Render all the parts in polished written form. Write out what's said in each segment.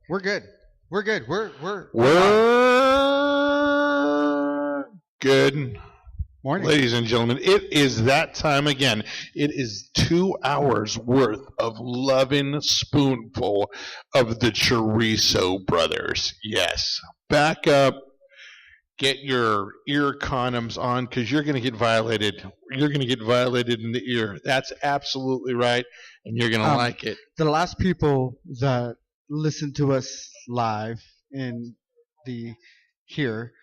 We're good. We're good. We're good. Morning. Ladies and gentlemen, it is that time again. It is 2 hours worth of loving spoonful of the Chorizo brothers. Yes. Back up. Get your ear condoms on because you're going to get violated. You're going to get violated in the ear. That's absolutely right, and you're going to like it. The last people that listened to us live in the here,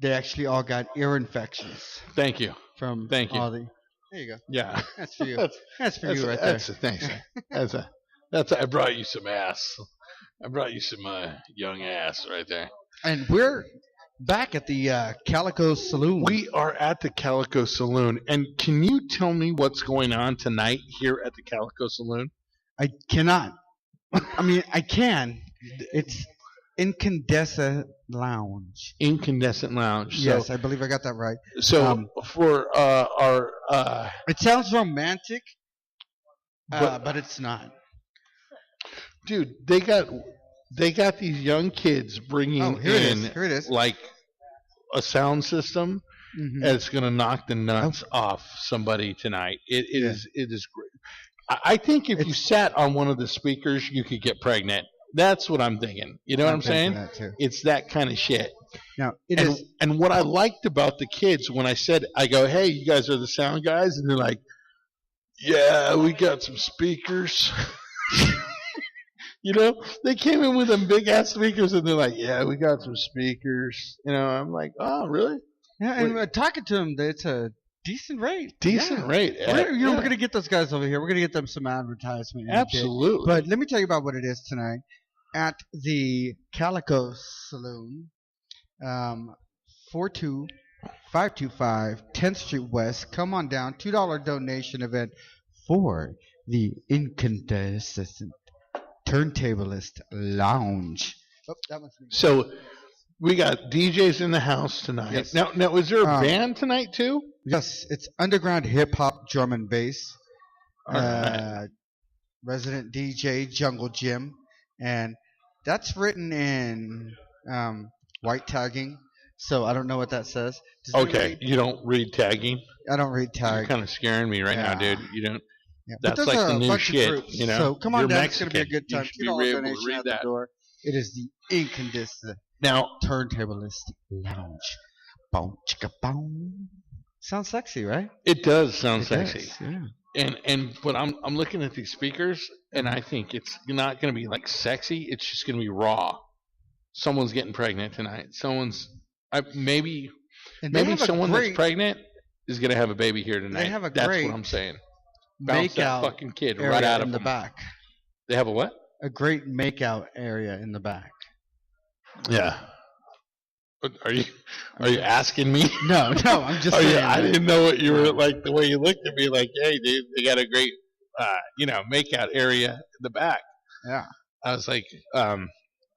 they actually all got ear infections. Thank you. Thank you. There you go. Yeah, that's for you. That's for you right there. Thanks. I brought you some ass. I brought you some young ass right there. And we're back at the Calico Saloon. We are at the Calico Saloon, and can you tell me what's going on tonight here at the Calico Saloon? I cannot. I mean, I can. It's Incandescent Lounge. Incandescent Lounge. Yes, I believe I got that right. So for our, it sounds romantic, but it's not. Dude, they got these young kids bringing here it is. Like a sound system that's going to knock the nuts off somebody tonight. It is great. I think if you sat on one of the speakers, you could get pregnant. That's what I'm thinking. You know what I'm saying? That too. It's that kind of shit. Now, and what I liked about the kids when I go, hey, you guys are the sound guys? And they're like, yeah, we got some speakers. You know, they came in with them big ass speakers, and they're like, "Yeah, we got some speakers." You know, I'm like, "Oh, really?" Yeah, and talking to them, it's a decent rate. Decent rate. We're gonna get those guys over here. We're gonna get them some advertisement. Absolutely. But let me tell you about what it is tonight at the Calico Saloon, 42525 10th Street West. Come on down. $2 donation event for the Incandescent Turntablist Lounge. So we got DJs in the house tonight. Yes. Now, is there a band tonight too? Yes, it's underground hip hop, drum and bass. Right. Resident DJ Jungle Jim, and that's written in white tagging. So I don't know what that says. Okay, you don't read tagging? I don't read tag. You're kind of scaring me right now, dude. You don't. Yeah, that's like the new shit, you know. So come on You're down. Mexican. It's gonna be a good time. You should be able to read at that. The door. It is the Incandescent Turntablist Lounge. Boom, chicka, boom. Sounds sexy, right? It does sound sexy. Yeah. But I'm looking at these speakers, and I think it's not going to be like sexy. It's just going to be raw. Someone's getting pregnant tonight. Maybe someone that's pregnant is going to have a baby here tonight. They have a That's great what I'm saying. Bounce that fucking kid area right out of the back. They have a what? A great makeout area in the back. Yeah. Are you asking me? No, I'm just saying. I didn't know what you were like. The way you looked at me, like, hey, dude, they got a great, makeout area in the back. Yeah. I was like,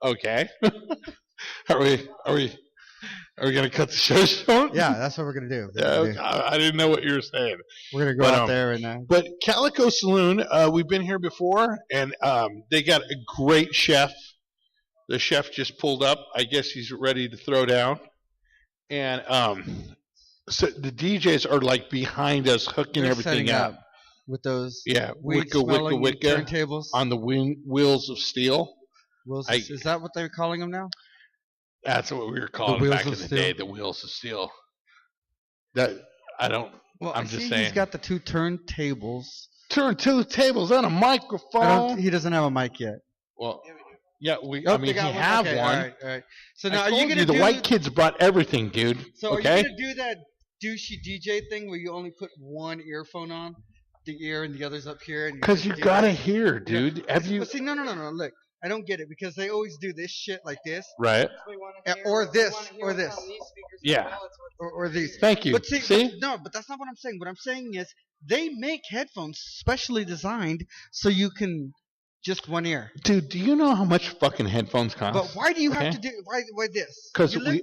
okay. Are we gonna cut the show short? Yeah, that's what we're gonna do. Yeah, I didn't know what you were saying. We're gonna go out there and. But Calico Saloon, we've been here before, and they got a great chef. The chef just pulled up. I guess he's ready to throw down. And so the DJs are like behind us, hooking everything up with those. Yeah, wicka turntables on the wheels of steel. Is that what they're calling them now? That's what we were calling them back in the day. The wheels of steel. I'm just saying. He's got the two turntables. Two tables and a microphone. He doesn't have a mic yet. Well. Yeah, he have one. All right. So now, are you gonna do the white kids brought everything, dude? So are you gonna do that douchey DJ thing where you only put one earphone on the ear and the other's up here? Because you gotta hear, dude. Have you? See, no. Look, I don't get it because they always do this shit like this, right? Or this. Yeah. Or these. Thank you. But see? But that's not what I'm saying. What I'm saying is they make headphones specially designed so you can. Just one ear. Dude, do you know how much fucking headphones cost? But why do you have to do why this? Because you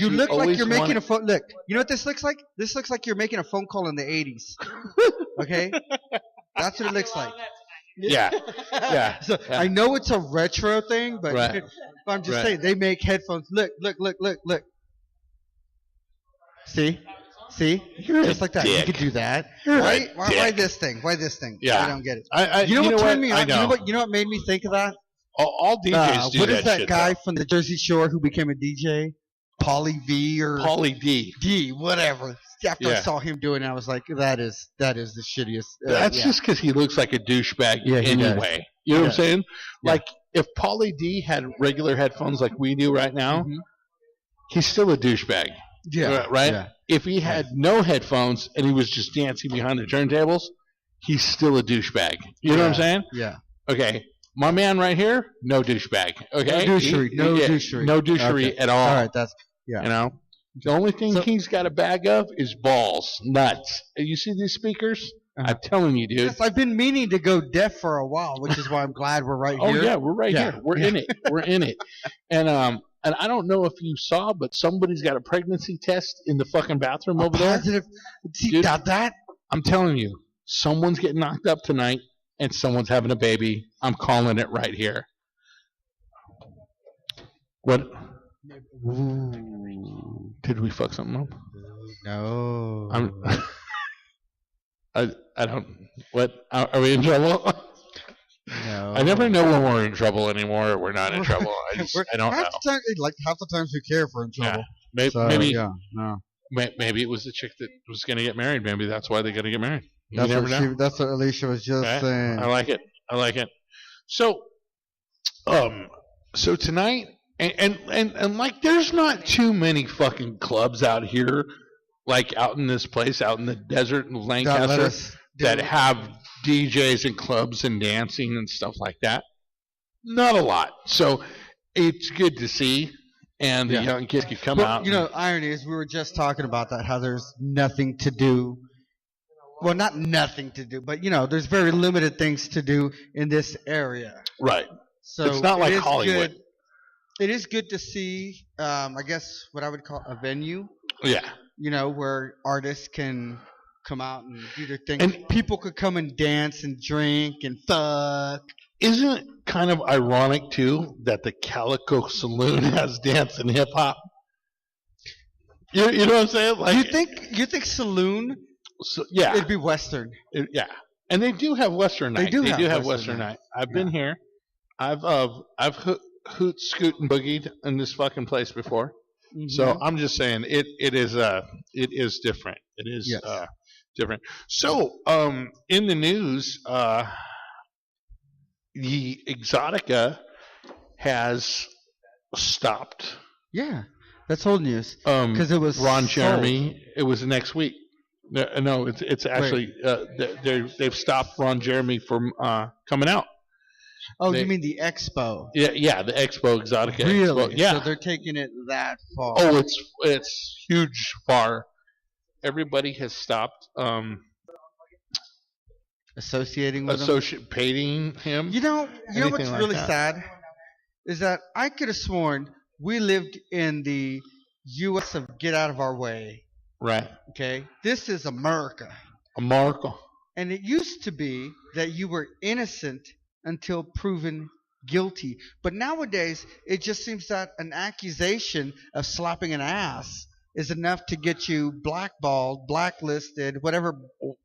look like you're making a phone. Look, you know what this looks like? This looks like you're making a phone call in the 80s. Okay, that's what it looks like. Yeah. Yeah. So yeah. I know it's a retro thing, but, Right. but I'm just Right. saying they make headphones. Look. See, You're just a like that. dick. You could do that. You're a Why dick. this thing? Why this thing? Yeah. I don't get it. You know what what? turned me on? I know. You know what made me think of that? All DJs do What that is that shit, guy though. from the Jersey Shore who became a DJ? Pauly V or Pauly D. D, whatever. After I Yeah. saw him doing it, I was like, that is the shittiest. That's yeah. just because he looks like a douchebag Yeah, he anyway. You know what I'm saying? Yeah. Like, if Pauly D had regular headphones like we do right now, Mhm. he's still a douchebag. Yeah. Right? Yeah. If he had no headphones and he was just dancing behind the turntables, he's still a douchebag. You know what I'm saying? Yeah. Okay. My man right here, no douchebag. Okay? No douchery. No douchery. No douchery Okay. at all. All right. That's yeah. You know? The only thing So- he's got a bag of is balls, nuts. You see these speakers? Uh-huh. I'm telling you, dude. Yes, I've been meaning to go deaf for a while, which is why I'm glad we're right Oh here. yeah, we're right Yeah. here. We're in it. We're in it. And I don't know if you saw, but somebody's got a pregnancy test in the fucking bathroom over there. Positive. See, Dude. now that I'm telling you, someone's getting knocked up tonight, and someone's having a baby. I'm calling it right here. What? Ooh, Did we fuck something up? no. I don't. What? Are we in trouble? No. I never know when we're in trouble anymore or we're not in trouble. I don't know. half the times we care if we're in trouble. Maybe, So, maybe, yeah, no. maybe it was the chick that was going to get married. Maybe that's why they got to get married. You That's never know. that's what Alicia was just Right? saying. I like it. So, so tonight, and like, there's not too many fucking clubs out here, like out in this place, out in the desert in God, let Lancaster, us do that it. have DJs and clubs and dancing and stuff like that. Not a lot. So it's good to see, and the Yeah. young kids can come Well, out. you know, irony is we were just talking about that, how there's nothing to do. Well, not nothing to do, but there's very limited things to do in this area. right. So It's not like it is Hollywood. Good. It is good to see, I guess, what I would call a venue. Yeah. Where artists can come out and do their thing. And- people could come and dance and drink and fuck. Isn't it kind of ironic too that the Calico Saloon has dance and hip hop? You know what I'm saying? Like, You think saloon? So, yeah, It'd be Western. yeah, and they do have Western night. They do have Western Western night. I've been here. I've hoot, scoot, and boogied in this fucking place before. So I'm just saying it is different. It is Yes. different. So in the news, the Exotica has stopped. Yeah, that's old news. Because Because it was Ron sold. Jeremy. It was next week. No, it's actually they've stopped Ron Jeremy from coming out. Oh, They- you mean the expo? Yeah, the Expo Exotica. Really? Expo. Yeah. So they're taking it that far. Oh, it's huge far. Everybody has stopped Associating with them? paying him. You know Anything what's like really that. sad is that I could have sworn we lived in the U.S. of get out of our way. Right. Okay, this is America, America. and it used to be that you were innocent until proven guilty. But nowadays, it just seems that an accusation of slapping an ass is enough to get you blackballed, blacklisted, whatever.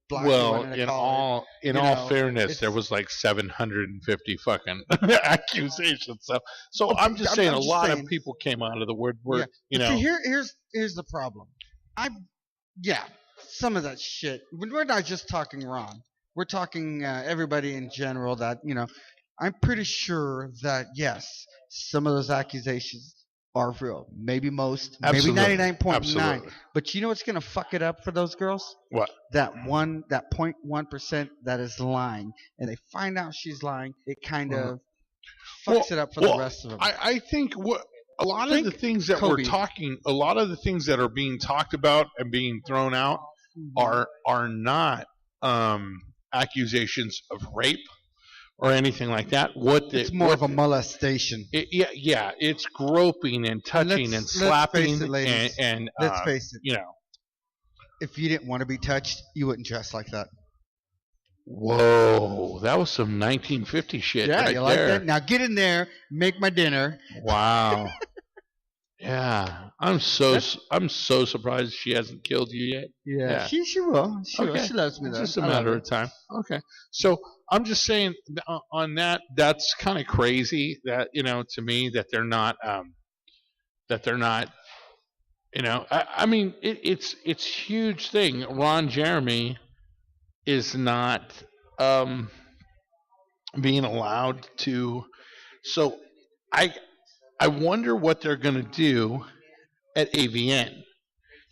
Black you Well, wanted to in call it. all You know, fairness, it's- there was like 750 fucking accusations. So I'm just I'm saying, a just lot of saying. people came out of the woodwork. You But know. see, here's the problem. Some of that shit. We're not just talking Ron. We're talking everybody in general. That I'm pretty sure that yes, some of those accusations are real. Maybe most. Absolutely. Maybe 99.9. Absolutely. But you know what's gonna fuck it up for those girls? What? That 0.1% that is lying, and they find out she's lying. It kind of fucks it up for the rest of them. I think a lot of the things that Kobe. a lot of the things that are being talked about and being thrown out are not accusations of rape or anything like that. It's more of a molestation. Yeah, it's groping and touching and Let's slapping face it, ladies. and Let's face it. you know. If you didn't want to be touched, you wouldn't dress like that. Whoa, that was some 1950 shit Yeah, right you like there. that? Now get in there, make my dinner. Wow. Yeah, I'm so surprised she hasn't killed you yet. Yeah. She will. She will. Okay. She loves me It's though. just a I love matter her. of time. Okay. So I'm just saying on that, that's kind of crazy that, to me that they're not, I mean, it's huge thing. Ron Jeremy is not being allowed to. So I I wonder what they're going to do at AVN.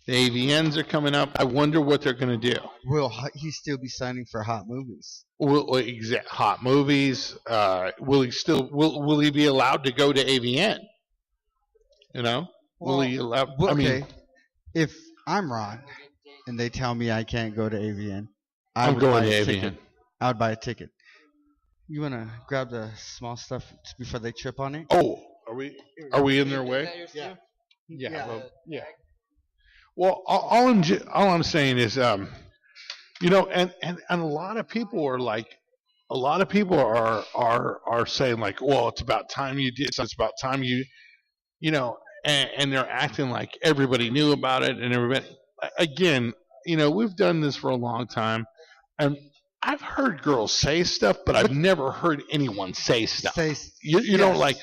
The AVNs are coming up. I wonder what they're going to do. Will he still be signing for hot movies? Hot movies. Will he be allowed to go to AVN? Will he allow? Well, I mean, okay. If I'm Ron and they tell me I can't go to AVN, I'm going to AVN. ticket. I would buy a ticket. You want to grab the small stuff before they trip on it? Oh, are we in their way? Yeah. Yeah. Well, all I'm saying is, and a lot of people are like, are saying like, well, it's about time you did. It's about time and they're acting like everybody knew about it, and everybody. Again, we've done this for a long time, and I've heard girls say stuff, but I've never heard anyone say stuff. You know, like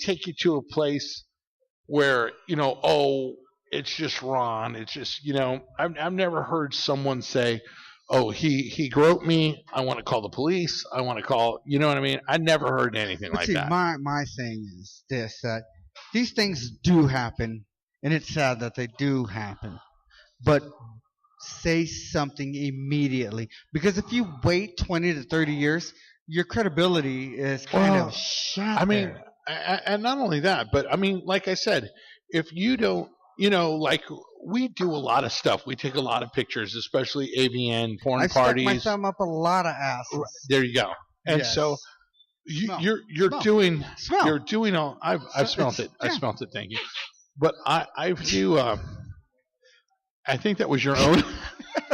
take you to a place where oh, it's just Ron. It's just I've never heard someone say, oh, he groped me. I want to call the police. I want to call. You know what I mean? I never heard anything like that. My thing is this: that these things do happen, and it's sad that they do happen. But say something immediately, because if you wait 20 to 30 years, your credibility is kind of shot. I mean, and not only that, but I mean, like I said, if you don't, like we do a lot of stuff. We take a lot of pictures, especially AVN porn parties. I stuck my thumb up a lot of asses. There you go. And so you're doing all. I've smelt it. I smelt it. Thank you. But I do. I think that was your own.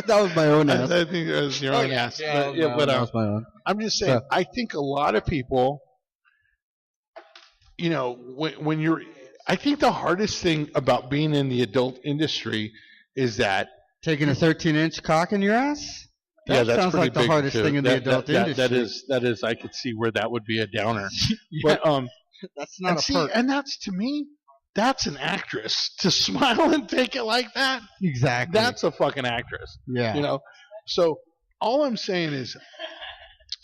That was my own ass. I think that was your own ass. But that was my own. I'm just saying. I think a lot of people, when you're. I think the hardest thing about being in the adult industry is that taking a 13-inch cock in your ass. That sounds pretty like the big hardest thing in the adult industry. That is. I could see where that would be a downer. Yeah. But that's not a perk. And that's, to me, that's an actress to smile and take it like that. Exactly. That's a fucking actress. Yeah. So all I'm saying is,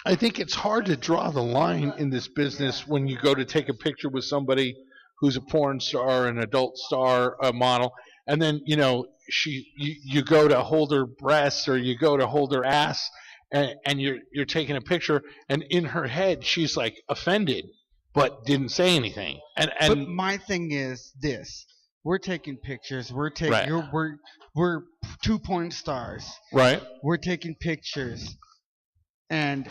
I think it's hard to draw the line in this business when you go to take a picture with somebody who's a porn star, an adult star, a model, and then you go to hold her breasts or you go to hold her ass, and you're taking a picture, and in her head she's like offended, but didn't say anything. But my thing is this: we're taking pictures. We're taking right. we're 2-point stars. Right. We're taking pictures, and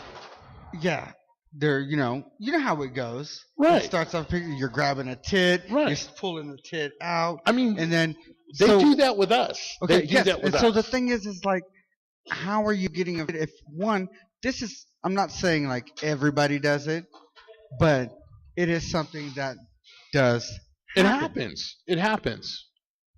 yeah. They're, you know how it goes. Right. It starts off picture. You're grabbing a tit. Right. You're pulling the tit out. I mean, and then they do that with us. Okay. They do that with us. So the thing is like, how are you getting a? If one, this is. I'm not saying like everybody does it, but it is something that does. It happens. It happens.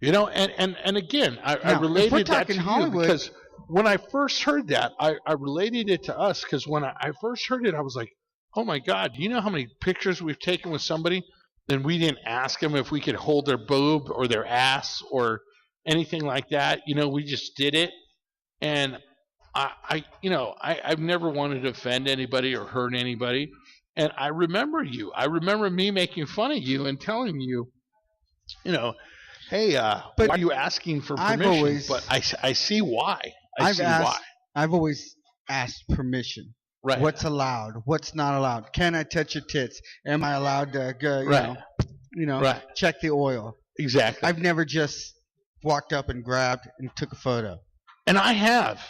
And again, I related that to Hollywood, you because when I first heard that, I related it to us because when I first heard it, I was like, oh my God, do you know how many pictures we've taken with somebody and we didn't ask them if we could hold their boob or their ass or anything like that? We just did it. And I've never wanted to offend anybody or hurt anybody. And I remember you. I remember me making fun of you and telling you, hey, why are you asking for permission? But I see why. I see why. I've always asked permission. Right. What's allowed? What's not allowed? Can I touch your tits? Am I allowed to go, check the oil? Exactly. I've never just walked up and grabbed and took a photo. And I have.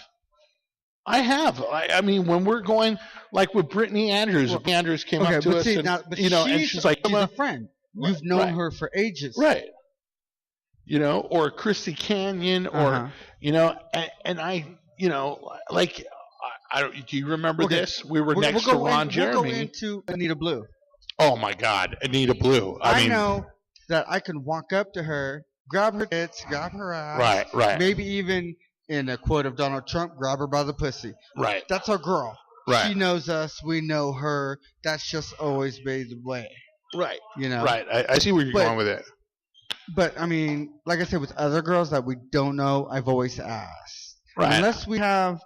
I mean, when we're going, like with Brittany Andrews, Andrews came up to us, and she's like, she's a friend. You've known her for ages. Right. Or Christy Canyon, or, and I, Do you remember Okay. this? We were next to Ron We'll go Jeremy. into Anita Blue. Oh my God, Anita Blue. I mean, know that I can walk up to her, grab her tits, grab her ass, right, maybe even, in a quote of Donald Trump, grab her by the pussy. right, That's our girl. right, She knows us. We know her. That's just always been the way. right, You know. right. I see where you're going with it. But I mean, like I said, with other girls that we don't know, I've always asked. Right. Unless we have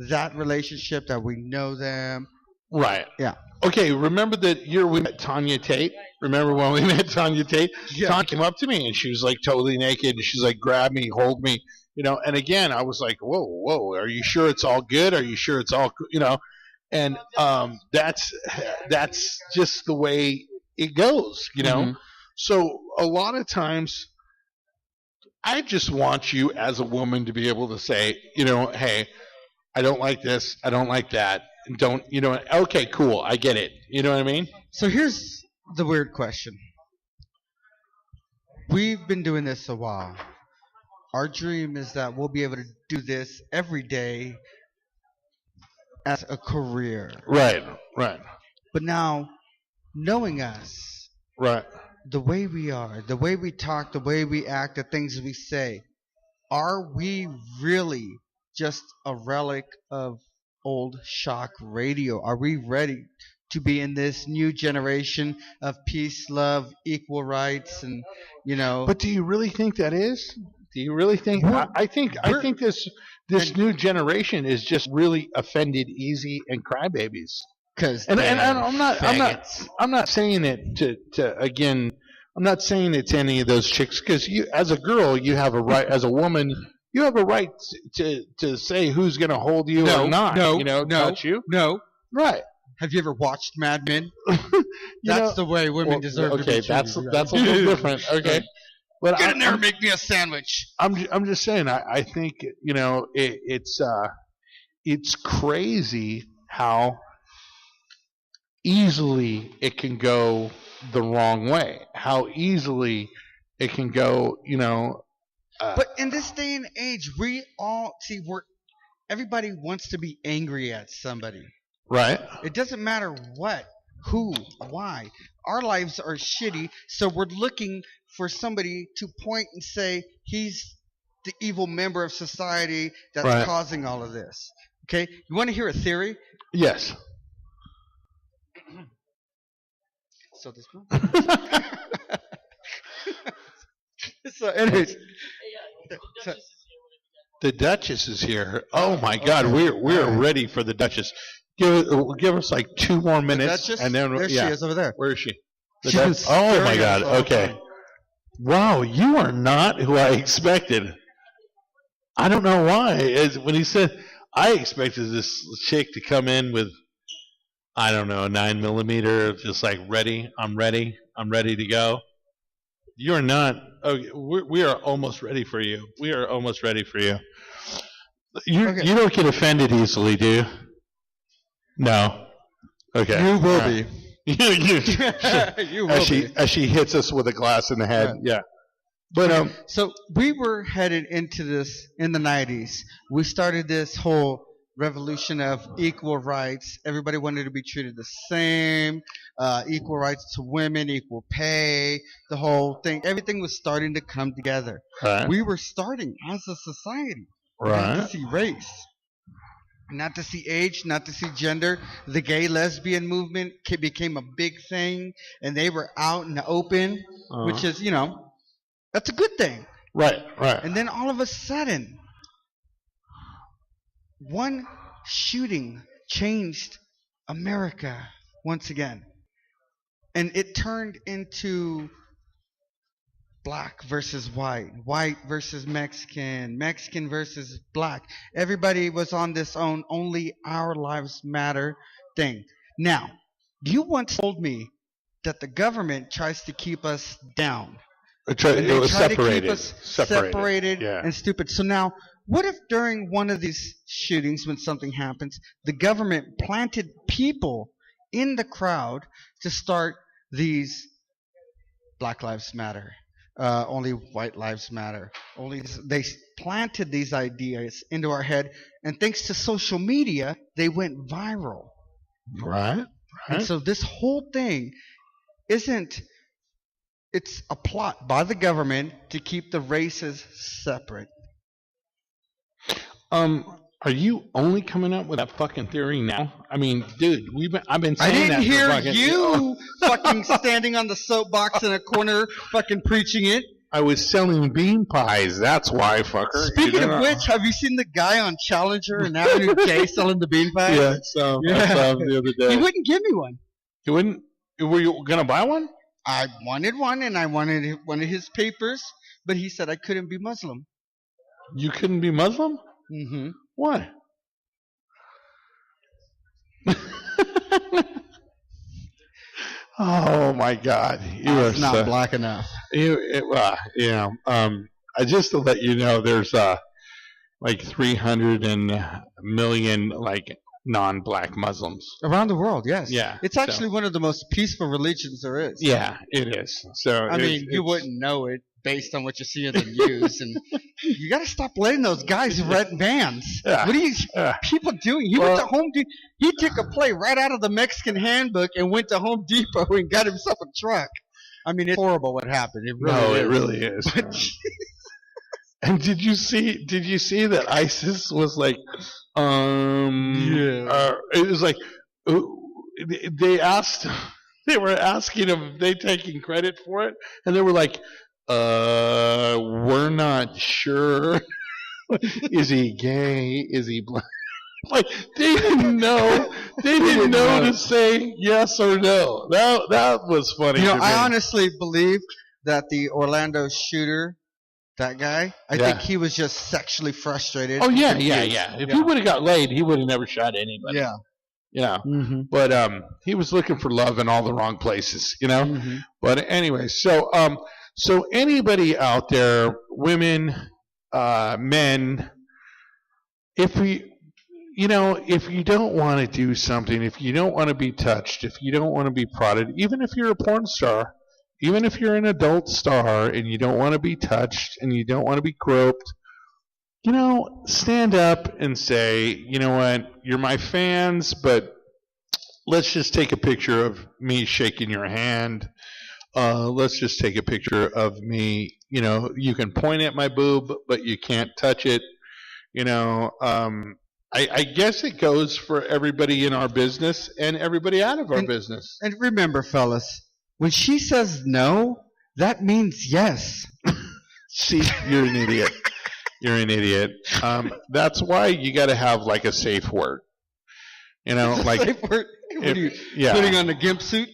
that relationship that we know them. Right. Yeah. Okay, remember that year we met Tanya Tate? Remember when we met Tanya Tate? Yeah. Tanya came up to me and she was like totally naked and she's like, grab me, hold me, and again, I was like, whoa, are you sure it's all good? Are you sure it's all, and that's just the way it goes, Mm-hmm. So a lot of times I just want you as a woman to be able to say, hey, I don't like this, I don't like that. Don't, okay, cool, I get it. You know what I mean? So here's the weird question. We've been doing this a while. Our dream is that we'll be able to do this every day as a career. Right. But now, knowing us, Right. the way we are, the way we talk, the way we act, the things we say, are we really just a relic of old shock radio? Are we ready to be in this new generation of peace, love, equal rights, and But do you really think that is? Do you really think? I think this new generation is just really offended, easy, and crybabies. because And I'm not saying it to again. I'm not saying it to any of those chicks because you, as a girl, you have a right. As a woman, you have a right to say who's going to hold you or not. Not you. No. Right. Have you ever watched Mad Men? That's the way women deserve to be treated. That's a little different. Okay. But Get in there and make me a sandwich. I'm just saying. I think it's crazy how easily it can go the wrong way. How easily it can go. But in this day and age, we all see everybody wants to be angry at somebody. Right. It doesn't matter what, who, why. Our lives are shitty, so we're looking for somebody to point and say he's the evil member of society that's causing all of this. Okay? You want to hear a theory? Yes. So this one. So, anyways. The Duchess is here. Oh my God, we're ready for the Duchess. Give us like 2 more minutes, Duchess? and then There she is over there. Where is she? Oh my God. Okay. Wow, you are not who I expected. I don't know why. When he said, I expected this chick to come in with, I don't know, 9mm, just like ready. I'm ready to go. You're not. Okay, we are almost ready for you. We are almost ready for you. You don't get offended easily, do you? No. Okay. You will be. You will be. As she hits us with a glass in the head. Yeah. But so we were headed into this in the 90s. We started this whole revolution of equal rights. Everybody wanted to be treated the same. Equal rights to women, equal pay, the whole thing. Everything was starting to come together. Right. We were starting as a society. Right. Not to see race. Not to see age, not to see gender. The gay lesbian movement became a big thing, and they were out in the open, which is, that's a good thing. Right. And then all of a sudden, one shooting changed America once again. And it turned into black versus white, white versus Mexican, Mexican versus black. Everybody was on this own only our lives matter thing. Now, you once told me that the government tries to keep us down. It was separated. To keep us separated Yeah. and stupid. So now, what if during one of these shootings, when something happens, the government planted people in the crowd to start these Black Lives Matter, only white lives matter. They planted these ideas into our head, and thanks to social media, they went viral. Right. And so this whole thing it's a plot by the government to keep the races separate. Are you only coming up with that fucking theory now? I mean, dude, I've been saying that. I didn't hear fucking, you fucking standing on the soapbox in a corner fucking preaching it. I was selling bean pies. That's why, fucker. Speaking of which, have you seen the guy on Challenger and Avenue K selling the bean pies? Yeah, so I saw him the other day. He wouldn't give me one. He wouldn't? Were you going to buy one? I wanted one, and I wanted one of his papers, but he said I couldn't be Muslim. You couldn't be Muslim? Mm-hmm. Why? Oh my God! You are not black enough. Just to let you know, there's like 300 million like non-black Muslims Around the world, yes. Yeah, It's actually one of the most peaceful religions there is. Yeah, it is. So I mean, you wouldn't know it based on what you see in the news, and you got to stop letting those guys rent vans. Yeah. What are you people doing? He went to Home Depot. He took a play right out of the Mexican handbook and went to Home Depot and got himself a truck. I mean, it's horrible what happened. It really is. And did you see that ISIS was like, it was like, they were asking him if they taking credit for it, and they were like, we're not sure. Is he gay? Is he black? Like, they didn't know. They didn't know to say yes or no. That was funny. You know, I honestly believe that the Orlando shooter, that guy, I think he was just sexually frustrated. Oh yeah. If he would have got laid, he would have never shot anybody. Yeah. Yeah. Mm-hmm. But he was looking for love in all the wrong places, you know. Mm-hmm. But anyway, so anybody out there, women, men, if you don't want to do something, if you don't want to be touched, if you don't want to be prodded, even if you're a porn star, even if you're an adult star and you don't want to be touched and you don't want to be groped, stand up and say, you know what, you're my fans, but let's just take a picture of me shaking your hand. Let's just take a picture of me. You can point at my boob, but you can't touch it. I guess it goes for everybody in our business and everybody out of our business. And remember, fellas, when she says no, that means yes. See, you're an idiot. You're an idiot. That's why you got to have like a safe word. Like safe word. What are you putting on the gimp suit?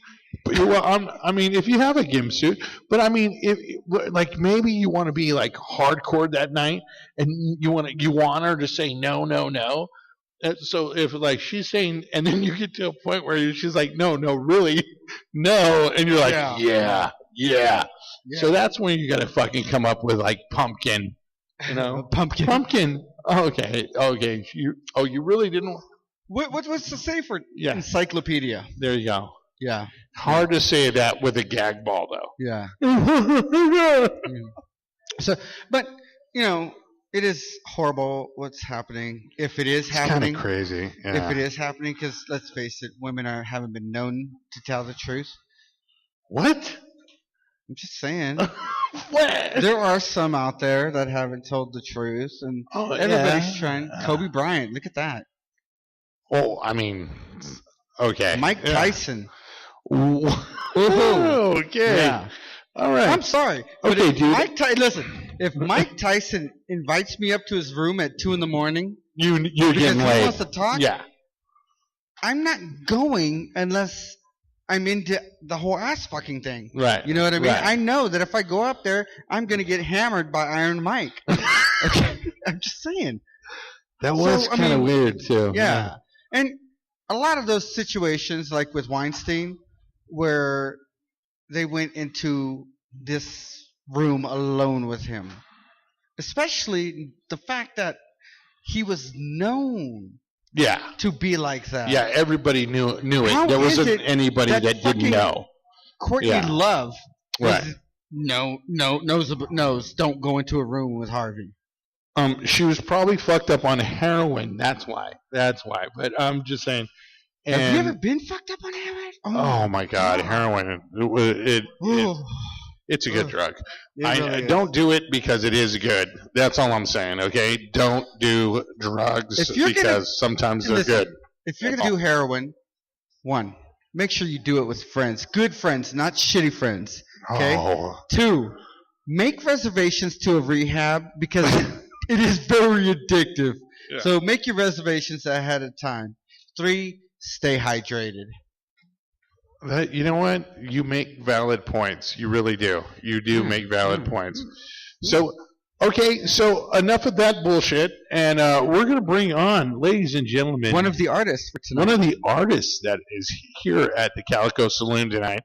Well, I mean, if you have a gimp suit, but I mean, like maybe you want to be like hardcore that night, and you want her to say no, no, no. So if like she's saying, and then you get to a point where she's like, no, no, really, no, and you're like, yeah. So that's when you got to fucking come up with like pumpkin, pumpkin. Oh, okay. You really didn't. What's the safe word? Yeah. Encyclopedia. There you go. Yeah. Hard to say that with a gag ball, though. Yeah. So, but it is horrible what's happening. If it is happening, kind of crazy. Yeah. If it is happening, because let's face it, women haven't been known to tell the truth. What? I'm just saying. What? There are some out there that haven't told the truth, and everybody's trying. Kobe Bryant, look at that. Oh, I mean, okay. Mike Tyson. Okay. Yeah. All right. I'm sorry. Okay, dude. Listen, if Mike Tyson invites me up to his room at 2 a.m, you're because getting laid. He wants to talk. Yeah. I'm not going unless I'm into the whole ass fucking thing. Right. You know what I mean? Right. I know that if I go up there, I'm going to get hammered by Iron Mike. Okay? I'm just saying. That was kind of weird, too. Yeah. And a lot of those situations, like with Weinstein, where they went into this room alone with him, especially the fact that he was known to be like that. Yeah, everybody knew it. How there wasn't is it anybody that didn't know. Courtney Love was No, knows. Don't go into a room with Harvey. She was probably fucked up on heroin. That's why. But I'm just saying. And, have you ever been fucked up on heroin? Oh my God, heroin! It's a good drug. I don't do it because it is good. That's all I'm saying. Okay, don't do drugs because sometimes they're good. If you're gonna do heroin, one, make sure you do it with friends, good friends, not shitty friends. Okay. Oh. 2, make reservations to a rehab because it is very addictive. Yeah. So make your reservations ahead of time. 3, stay hydrated. You know what? You make valid points. You really do. You do make valid points. So, okay, so enough of that bullshit, and we're going to bring on, ladies and gentlemen, one of the artists for tonight. One of the artists that is here at the Calico Saloon tonight,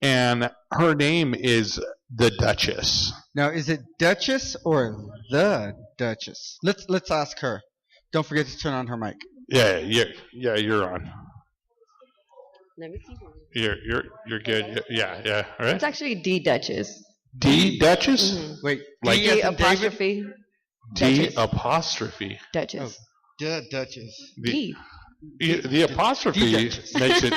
and her name is the Duchess. Now, is it Duchess or the Duchess? Let's ask her. Don't forget to turn on her mic. Yeah, you're on. Let me see. You're good. Yeah. All right. It's actually D Duchess. D Duchess? Mm-hmm. Wait, like D apostrophe. D apostrophe. Duchess. Oh, Duchess. The apostrophe makes it.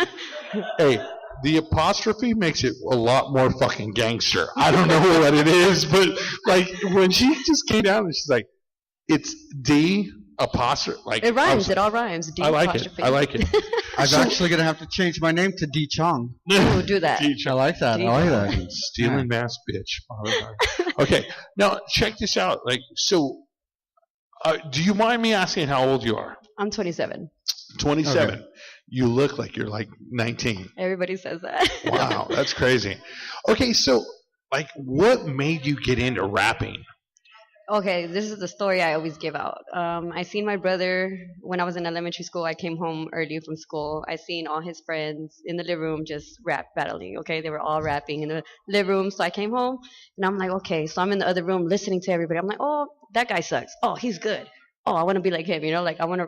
Hey, the apostrophe makes it a lot more fucking gangster. I don't know what it is, but like when she just came down and she's like, it's D apostrophe. Like it rhymes. It all rhymes. D apostrophe. I like it. I'm actually gonna have to change my name to D Chong. We'll do that. I like that. Stealing mass bitch. Okay, now check this out. Like, so, do you mind me asking how old you are? I'm 27. 27. Okay. You look like you're like 19. Everybody says that. Wow, that's crazy. Okay, so like, what made you get into rapping? Okay, this is the story I always give out. I seen my brother when I was in elementary school. I came home early from school. I seen all his friends in the living room just rap battling. Okay, they were all rapping in the living room. So I came home and I'm like, okay. So I'm in the other room listening to everybody. I'm like, oh, that guy sucks. Oh, he's good. Oh, I want to be like him. You know, like I want to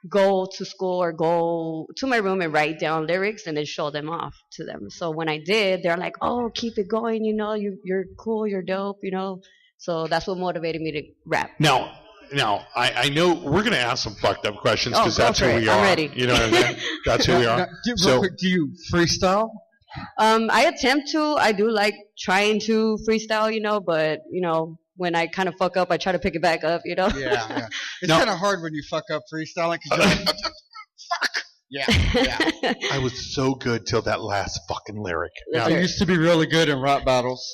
go to school or go to my room and write down lyrics and then show them off to them. So when I did, they're like, oh, keep it going. You know, you're cool. You're dope. You know. So that's what motivated me to rap. Now, I know we're going to ask some fucked up questions because that's who we are. I'm ready. You know what I mean? That's who we are. Do you freestyle? I attempt to. I do like trying to freestyle, you know, but, you know, when I kind of fuck up, I try to pick it back up, you know? Yeah. It's kind of hard when you fuck up freestyling because you're like, fuck. Yeah. I was so good till that last fucking lyric. I used to be really good in rap battles.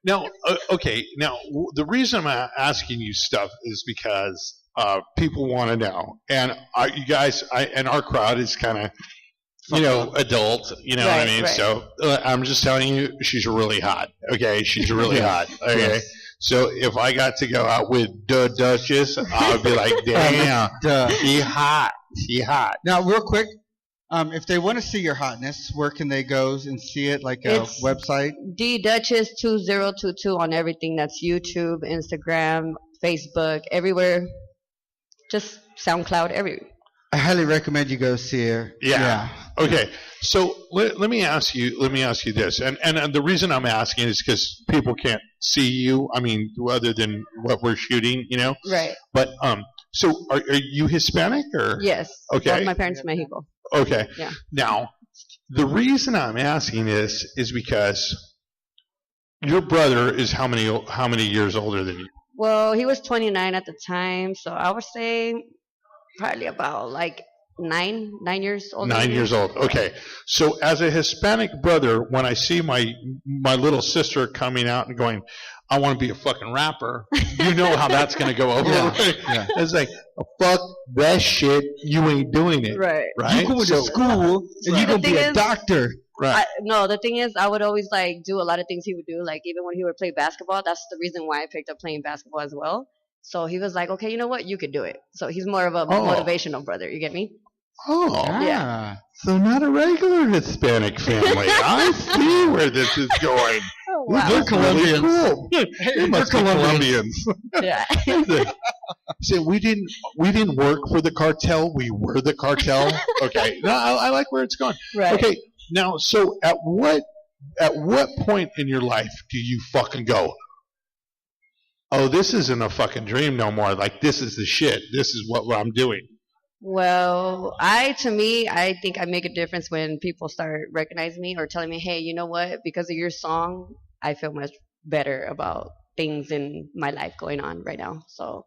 Now, okay. Now, the reason I'm asking you stuff is because people want to know, and you guys, and our crowd is kind of, you know, adult. You know what I mean? Right. So I'm just telling you, she's really hot. Okay, she's really hot. Okay. Yes. So if I got to go out with the Duchess, I would be like, damn, she hot. She hot. Now, real quick, if they want to see your hotness, where can they go and see it? Like a website? DDuchess2022 on everything. That's YouTube, Instagram, Facebook, everywhere. Just SoundCloud, everywhere. I highly recommend you go see her. Yeah. Okay. So let me ask you this, and the reason I'm asking is because people can't see you. I mean, other than what we're shooting, you know. Right. But so are you Hispanic or? Yes. Okay. Both my parents Mexico. Okay. Yeah. Now, the reason I'm asking this is because your brother is how many years older than you? Well, he was 29 at the time, so I would say probably about like 9 years old. 9 years old. Okay. So as a Hispanic brother, when I see my little sister coming out and going, I want to be a fucking rapper, you know how that's going to go over. Yeah. It's like, fuck that shit. You ain't doing it. Right. You going to school and you going to be a doctor. Right. No, the thing is, I would always like do a lot of things he would do. Like even when he would play basketball, that's the reason why I picked up playing basketball as well. So he was like, okay, you know what? You could do it. So he's more of a motivational brother. You get me? Oh. Yeah. So not a regular Hispanic family. I see where this is going. Oh, wow. They're Colombians. Really cool. They must be Colombians. Yeah. So we didn't work for the cartel. We were the cartel. Okay. No, I like where it's going. Right. Okay. Now, so at what at what point in your life do you fucking go, oh, this isn't a fucking dream no more. Like, this is the shit. This is what I'm doing. Well, I think I make a difference when people start recognizing me or telling me, hey, you know what? Because of your song, I feel much better about things in my life going on right now. So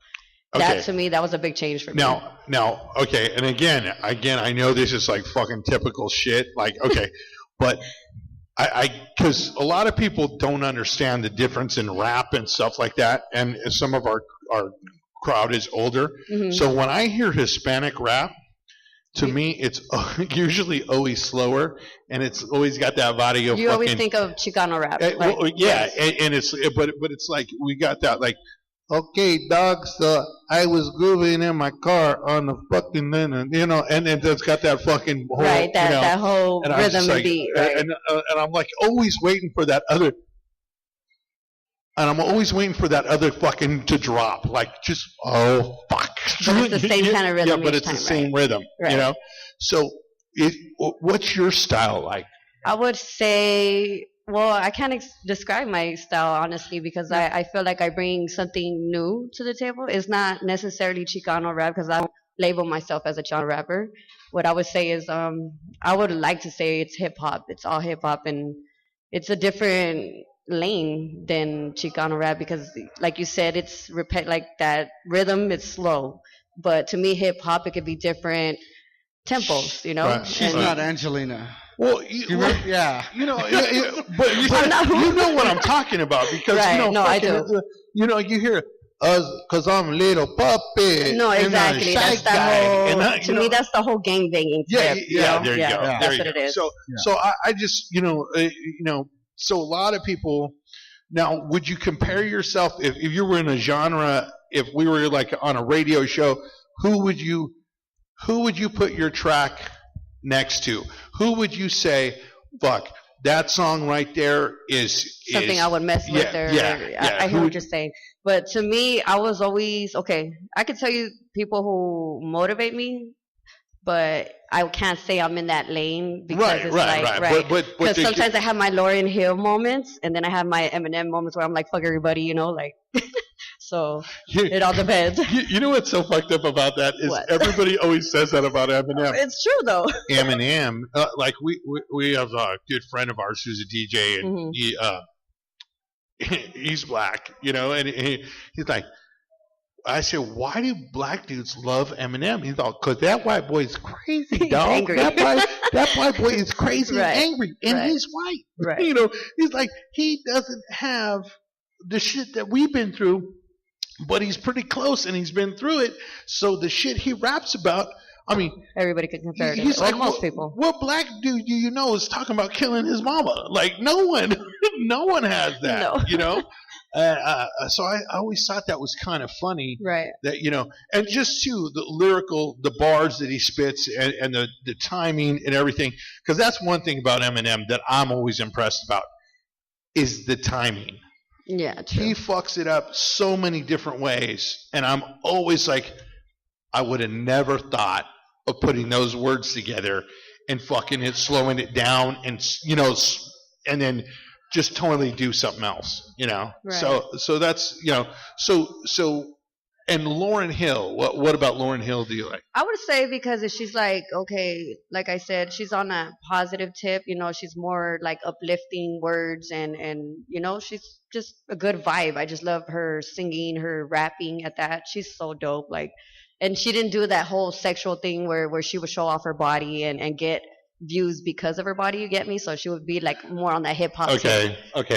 that, to me, that was a big change for me. Now, okay. And again, I know this is like fucking typical shit. Like, okay, but because a lot of people don't understand the difference in rap and stuff like that, and some of our crowd is older. Mm-hmm. So when I hear Hispanic rap, to me, it's usually always slower, and it's always got that body of. You always think of Chicano rap, well, yeah, and it's but it's like we got that like. Okay, dog. So I was grooving in my car on the fucking, and it's got that fucking whole, right, that whole rhythm and beat, right? And I'm like always waiting for that other, and I'm always waiting for that other fucking to drop, like just fuck. But it's the same kind of rhythm. Yeah, but it's the same rhythm, right. So, what's your style like? I would say. Well, I can't describe my style, honestly, because I feel like I bring something new to the table. It's not necessarily Chicano rap, because I don't label myself as a Chicano rapper. What I would say is I would like to say it's hip-hop. It's all hip-hop, and it's a different lane than Chicano rap because, like you said, it's like that rhythm, it's slow. But to me, hip-hop, it could be different tempos, Right. She's not Angelina. Well, yeah. But you know what I'm talking about because right. No, I do. You hear because I'm little puppy. No, exactly. That's the whole. To me, that's the whole gang banging. Yeah, tip, there you go. That's what it is. So I just so a lot of people. Now, would you compare yourself if you were in a genre? If we were like on a radio show, who would you put your track next to? Who would you say, fuck, that song right there is something I would mess with? I hear what you're saying. But to me, I was always, okay, I could tell you people who motivate me, but I can't say I'm in that lane because right. Because sometimes I have my Lauryn Hill moments, and then I have my Eminem moments where I'm like, fuck everybody, like... So it all depends. You know what's so fucked up about that is everybody always says that about Eminem. It's true though. Eminem, like we have a good friend of ours who's a DJ, and he's black, and he's like, I said, why do black dudes love Eminem? He thought, because that white boy is crazy, dog. Angry. That white boy is crazy and angry, and he's white. Right. He's like, he doesn't have the shit that we've been through. But he's pretty close, and he's been through it. So the shit he raps about, I mean, everybody can compare it. He's like, most people. What black dude do you know is talking about killing his mama? Like no one has that. No. So I always thought that was kind of funny, right? That and just too the bars that he spits and the timing and everything, because that's one thing about Eminem that I'm always impressed about is the timing. Yeah, true. He fucks it up so many different ways, and I'm always like, I would have never thought of putting those words together and fucking it, slowing it down, and and then just totally do something else, Right. So that's so. And Lauryn Hill, what about Lauryn Hill do you like? I would say because she's like, okay, like I said, she's on a positive tip, she's more like uplifting words and she's just a good vibe. I just love her singing, her rapping at that. She's so dope. And she didn't do that whole sexual thing where she would show off her body and get views because of her body, you get me? So she would be like more on that hip hop. Okay,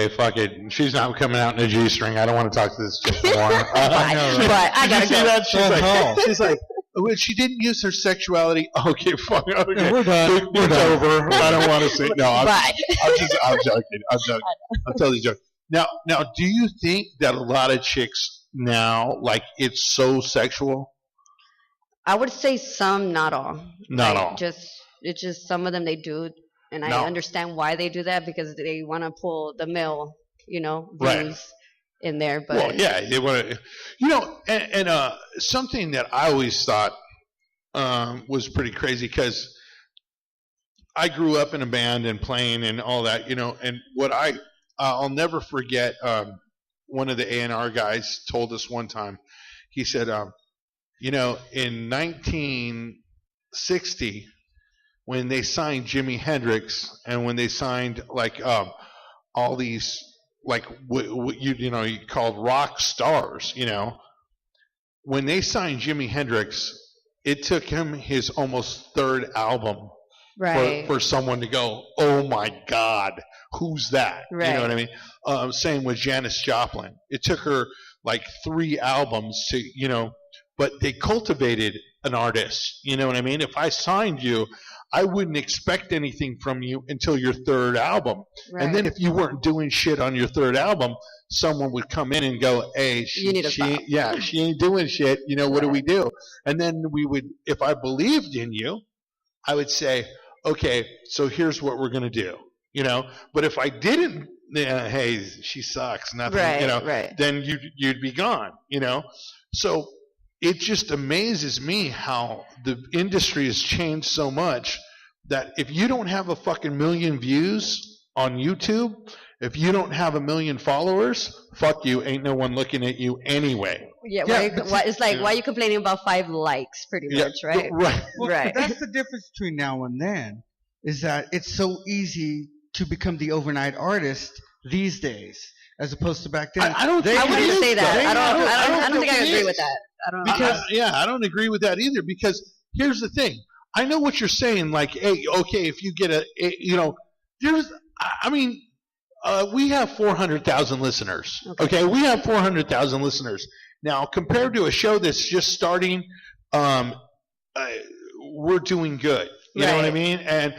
fuck it. She's not coming out in a G-string. I don't want to talk to this chick more. But I gotta see go. That? She's like, well, she didn't use her sexuality. Okay, fuck. Okay, yeah, we're done. It's over. I don't want to say no. I'm joking. I'm totally joking. Now, do you think that a lot of chicks now like it's so sexual? I would say some, not all. Not all. It's just some of them they do, and I understand why they do that because they want to pull the male, views in there. But well, yeah, they want to, and something that I always thought was pretty crazy because I grew up in a band and playing and all that, and what I'll never forget. One of the A&R guys told us one time. He said, in 1960, when they signed Jimi Hendrix and when they signed like all these like you called rock stars, when they signed Jimi Hendrix, it took him his almost third album Right. for someone to go, oh my God, who's that? Right. You know what I mean? Same with Janis Joplin. It took her like 3 albums to, but they cultivated an artist. You know what I mean? If I signed you, I wouldn't expect anything from you until your 3rd album. Right. And then if you weren't doing shit on your 3rd album, someone would come in and go, hey, You need to stop. she ain't doing shit. What do we do? And then we would, if I believed in you, I would say, okay, so here's what we're going to do. But if I didn't, hey, she sucks, nothing, Right. then you'd be gone, So it just amazes me how the industry has changed so much that if you don't have a fucking million views on YouTube, if you don't have 1 million followers, fuck you, ain't no one looking at you anyway. Yeah, Yeah, why are you complaining about 5 likes, pretty much, right? Right. Well, Right. but that's the difference between now and then, is that it's so easy to become the overnight artist these days, as opposed to back then. I don't think I it wouldn't is, say that. though. I don't think I it agree is. with that. I don't. Because I don't agree with that either. Because here's the thing: I know what you're saying. Like, hey, okay, if you get we have 400,000 listeners. Okay, we have 400,000 listeners now. Compared to a show that's just starting, we're doing good. You know what I mean? And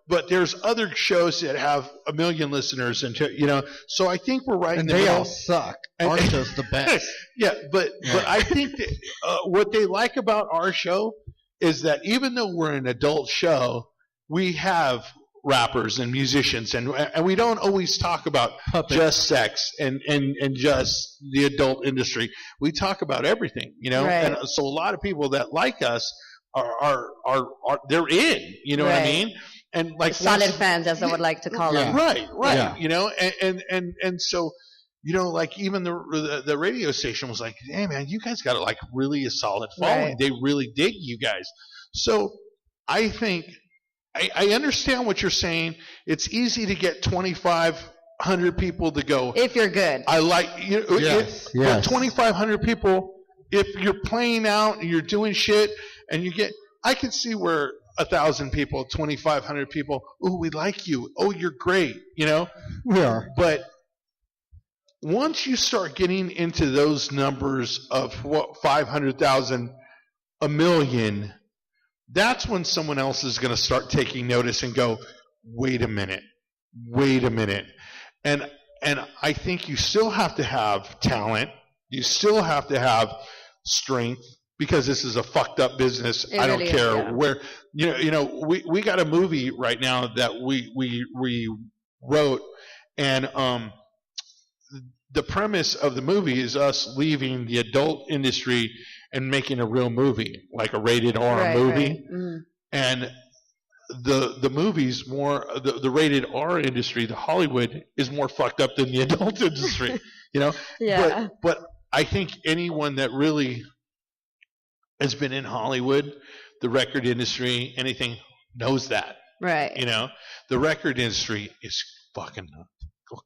but there's other shows that have 1 million listeners, and so I think we're right. And in the they middle. all suck. Our show's the best. Yeah, but I think that what they like about our show is that even though we're an adult show, we have rappers and musicians, and we don't always talk about just sex and just the adult industry. We talk about everything, Right. And so a lot of people that like us are they're in, what I Right. mean? And like Solid fans, as I would like to call them. Right, Yeah. and so like even the radio station was like, hey man, you guys got like really a solid following. Right. They really dig you guys. So I think I understand what you're saying. It's easy to get 2,500 people to go. If you're good. I like Yes. But 2,500 people. If you're playing out and you're doing shit, and I can see where 1,000 people, 2,500 people. Oh, we like you. Oh, you're great. We are. But once you start getting into those numbers of 500,000, 1 million, that's when someone else is going to start taking notice and go, wait a minute. And I think you still have to have talent. You still have to have strength, because this is a fucked up business. I don't care where. We got a movie right now that we wrote, and the premise of the movie is us leaving the adult industry and making a real movie, like a rated R movie. Right. Mm. And the movie's more the rated R industry, the Hollywood, is more fucked up than the adult industry. Yeah. But I think anyone that really has been in Hollywood, the record industry, anything, knows that. Right. The record industry is fucking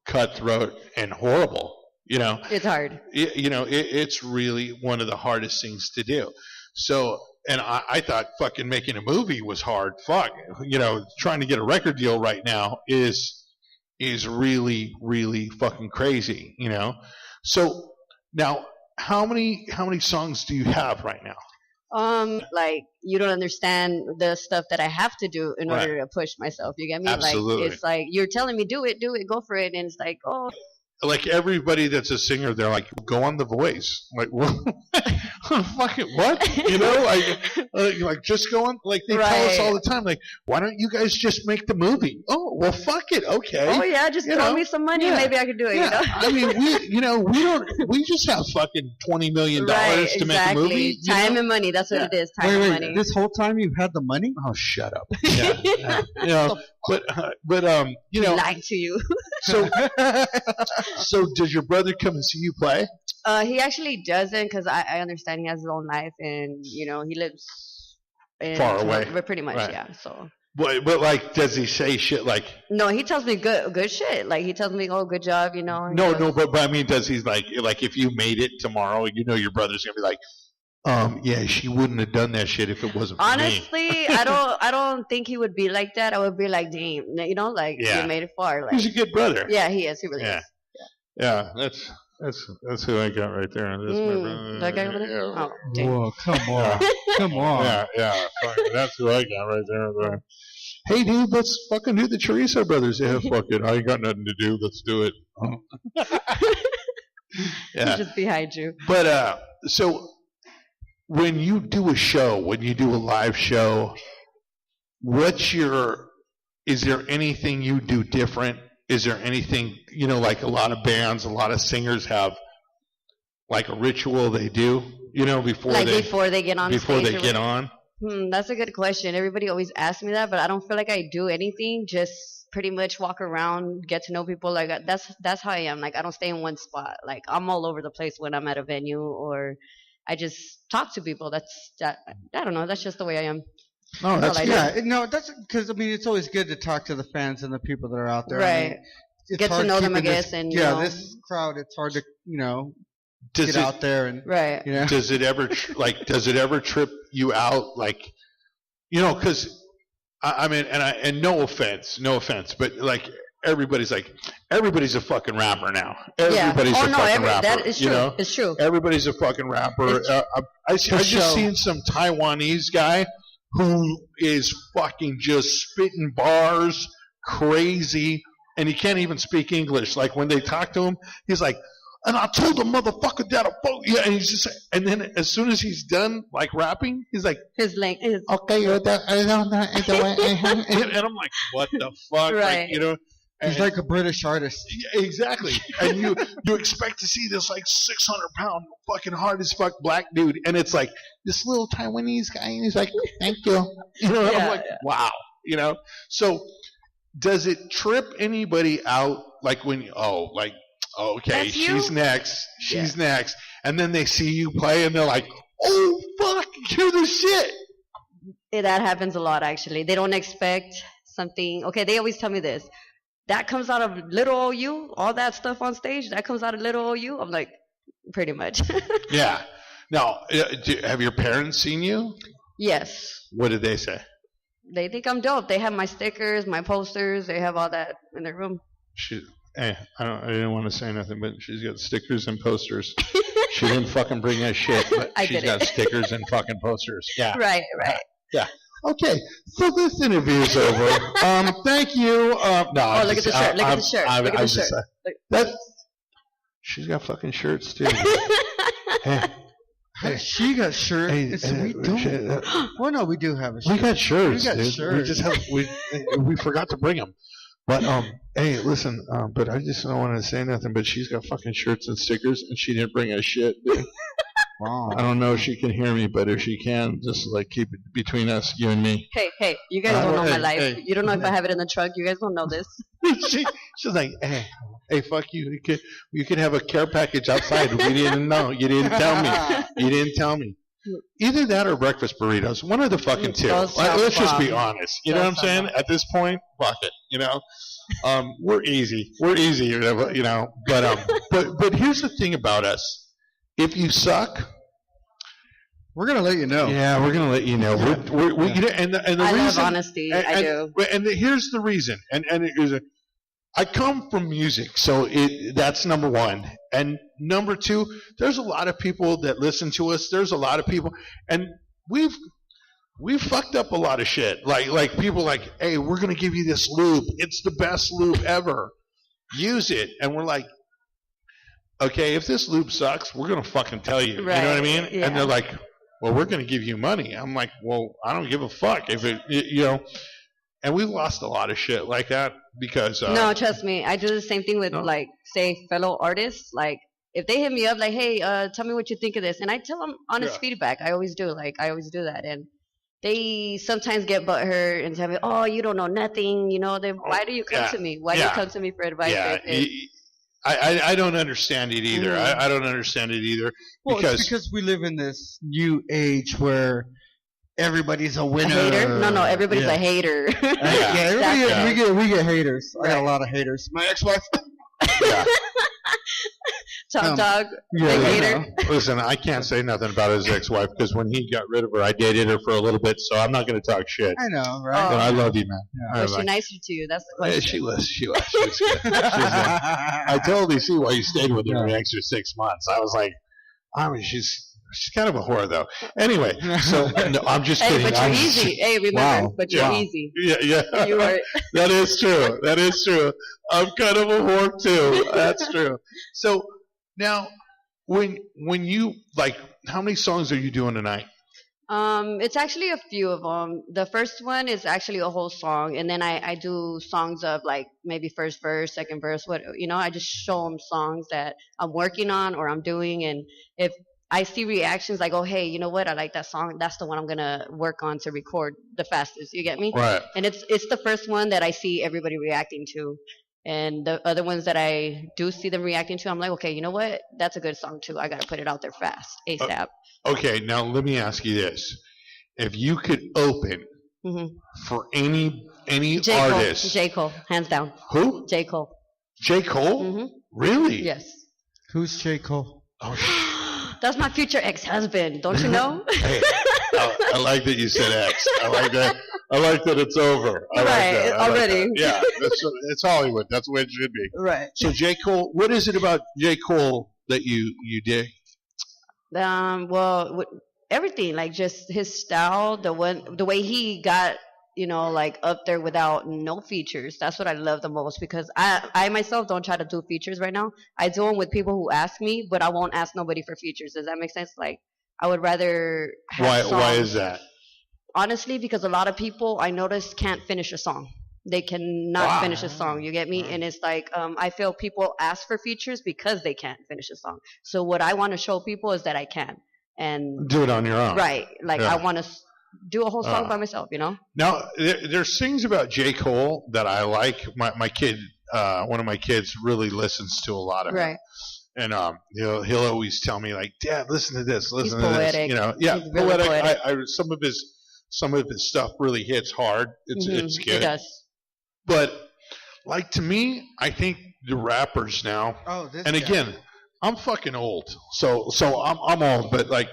cutthroat and horrible. It's hard. It's really one of the hardest things to do. So, and I thought fucking making a movie was hard. Fuck, trying to get a record deal right now is really, really fucking crazy. So now, how many songs do you have right now? Like, you don't understand the stuff that I have to do in order to push myself. You get me? Absolutely. Like, it's like, you're telling me do it, go for it, and it's like, oh, like everybody that's a singer, they're like, go on The Voice. I'm like, what? Fucking what? You know, like just go on. Like they tell us all the time, like, why don't you guys just make the movie? Oh, well, fuck it, okay. Oh yeah, just throw me some money, maybe I could do it. Yeah. You know? I mean, we just have fucking $20 million to make a movie. Time and money. That's what it is. Time and money. This whole time you've had the money? Oh, shut up. Yeah. You know, but you know, lying to you. So does your brother come and see you play? He actually doesn't, because I understand he has his own life, and you know he lives far away. Pretty much, right. yeah. So. But like, does he say shit like? No, he tells me good shit. Like he tells me, "Oh, good job," you know. No, but I mean, does he like if you made it tomorrow, you know your brother's gonna be like, yeah, she wouldn't have done that shit if it wasn't for honestly, me. I don't think he would be like that. I would be like, damn, you know, like you made it far. Like, he's a good brother. Yeah, he is. He really is. Yeah, that's who I got right there. That guy over there? Yeah. Oh, dang. Whoa, come on. Come on. Yeah. That's who I got right there. Hey, dude, let's fucking do the Chorizo Brothers. Yeah, fuck it. I ain't got nothing to do. Let's do it. Yeah. He's just behind you. But, so when you do a show, when you do a live show, is there anything you do different? Is there anything, you know, like a lot of bands, a lot of singers have like a ritual they do, you know, before they get on before stage they get on? That's a good question. Everybody always asks me that, but I don't feel like I do anything. Just pretty much walk around, get to know people. Like that's how I am. Like I don't stay in one spot. Like I'm all over the place when I'm at a venue, or I just talk to people. I don't know. That's just the way I am. Oh, that's that's because I mean it's always good to talk to the fans and the people that are out there. Right. I mean, get to know them, I guess, and this crowd. It's hard to get out there and right. You know? Does it ever trip you out? Like, you know, because I mean, and no offense, but like everybody's a fucking rapper now. Everybody's a fucking rapper. That is true. You know? It's true. Everybody's a fucking rapper. I just seen some Taiwanese guy who is fucking just spitting bars, crazy, and he can't even speak English. Like when they talk to him, he's like, and I told the motherfucker that I fuck yeah, and he's just, and then as soon as he's done like rapping, he's like, okay, and I'm like, what the fuck, right? Like, you know. He's like a British artist. Exactly. And you expect to see this like 600-pound fucking hard as fuck black dude, and it's like this little Taiwanese guy, and he's like, thank you. You know, I'm like, wow. You know. So does it trip anybody out like when okay, she's next, and then they see you play and they're like, oh fuck, you're the shit. That happens a lot actually. They don't expect something. Okay, they always tell me this. That comes out of little old you, all that stuff on stage, that comes out of little old you? I'm like, pretty much. Yeah. Now, have your parents seen you? Yes. What did they say? They think I'm dope. They have my stickers, my posters. They have all that in their room. I didn't want to say nothing, but she's got stickers and posters. She didn't fucking bring that shit, but she's got stickers and fucking posters. Yeah. Right. Yeah. Okay, so this interview is over. Thank you. Look at the shirt. Look at the shirt. Look at the shirt. She's got fucking shirts too. Hey, she got shirts. We don't. Well, no, we do have a shirt. We got shirts. We got dude. shirts. We just have we forgot to bring them. But hey, listen. But I just don't want to say nothing. But she's got fucking shirts and stickers, and she didn't bring us shit. Dude. Wow. I don't know if she can hear me, but if she can, just like keep it between us, you and me. Hey, you guys don't know my life. You don't know if I have it in the trunk. You guys don't know this. She's like, hey, fuck you. You could have a care package outside. We didn't know. You didn't tell me. Either that or breakfast burritos. One of the fucking two. Let's just be honest. You know what I'm saying? At this point, fuck it. You know, we're easy. You know. But here's the thing about us. If you suck, we're gonna let you know. Yeah, we're gonna let you know. And the I reason, love honesty. I do. And here's the reason. I come from music, so that's number one. And number two, there's a lot of people that listen to us. There's a lot of people, and we've fucked up a lot of shit. Like people like, hey, we're gonna give you this lube. It's the best lube ever. Use it, and we're like, okay, if this lube sucks, we're gonna fucking tell you. Right. You know what I mean? Yeah. And they're like, well, we're gonna give you money. I'm like, well, I don't give a fuck if it, And we lost a lot of shit like that because. No, trust me, I do the same thing with like, say, fellow artists. Like, if they hit me up, like, hey, tell me what you think of this, and I tell them honest feedback. I always do. Like, I always do that, and they sometimes get butthurt and tell me, oh, you don't know nothing. Then why do you come to me? Why do you come to me for advice? Yeah. I don't understand it either. Mm-hmm. I don't understand it either. Well, it's because we live in this new age where everybody's a winner. A hater? No, everybody's a hater. We get haters. I got a lot of haters. My ex-wife. Yeah. Top dog, big hater. Listen, I can't say nothing about his ex-wife because when he got rid of her, I dated her for a little bit, so I'm not going to talk shit. I know, right? But I love you, man. Yeah. Was she nicer to you? That's the question. She was. She was good. I totally see why you stayed with her for the extra 6 months. I was like, she's kind of a whore, though. Anyway, so no, I'm just kidding. But you're easy. Hey, remember, but you're easy. Yeah. You are. That is true. That is true. I'm kind of a whore, too. That's true. So now, when you, like, how many songs are you doing tonight? It's actually a few of them. The first one is actually a whole song, and then I do songs of like maybe first verse, second verse. I just show them songs that I'm working on or I'm doing, and if I see reactions like, oh, hey, you know what? I like that song. That's the one I'm going to work on to record the fastest. You get me? Right. And it's the first one that I see everybody reacting to. And the other ones that I do see them reacting to, I'm like, okay, you know what? That's a good song, too. I got to put it out there fast, ASAP. Okay, now let me ask you this. If you could open for any artist. J. Cole, hands down. Who? J. Cole. J. Cole? Mm-hmm. Really? Yes. Who's J. Cole? Oh, that's my future ex-husband. Don't you know? Hey, I like that you said ex. I like that. I like that it's over. I right, like that. already. Like that. Yeah, it's Hollywood. That's the way it should be. Right. So J. Cole, what is it about J. Cole that you dig? Well, everything, like just his style, the way he got, like up there without no features. That's what I love the most because I myself don't try to do features right now. I do them with people who ask me, but I won't ask nobody for features. Does that make sense? Like, I would rather have Why is that? Honestly, because a lot of people I noticed can't finish a song. They cannot finish a song. You get me? And it's like I feel people ask for features because they can't finish a song. So what I want to show people is that I can and do it on your own. Right? Like I want to do a whole song by myself. Now there's things about J. Cole that I like. My kid, one of my kids, really listens to a lot of it. And he'll always tell me like, Dad, listen to this, listen to this. He's really poetic. Some of his stuff really hits hard. It's good. It does. But like to me, I think the rappers now. Oh, this. And again, I'm fucking old, so I'm old. But like,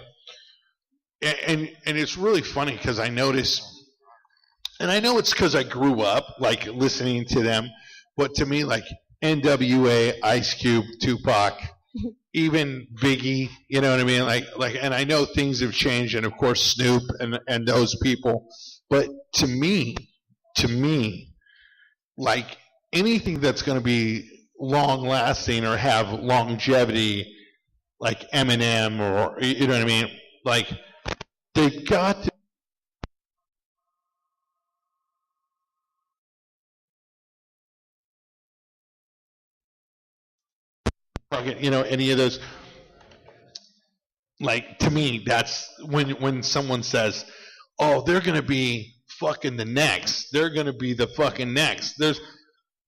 and it's really funny because I notice, and I know it's because I grew up like listening to them. But to me, like NWA, Ice Cube, Tupac, even Biggie, you know what I mean? Like, and I know things have changed, and of course Snoop and those people. But to me, like anything that's going to be long lasting or have longevity, like Eminem or you know what I mean? Like they've got to. Any of those, like to me, that's when someone says, "Oh, they're gonna be fucking the next. They're gonna be the fucking next." There's,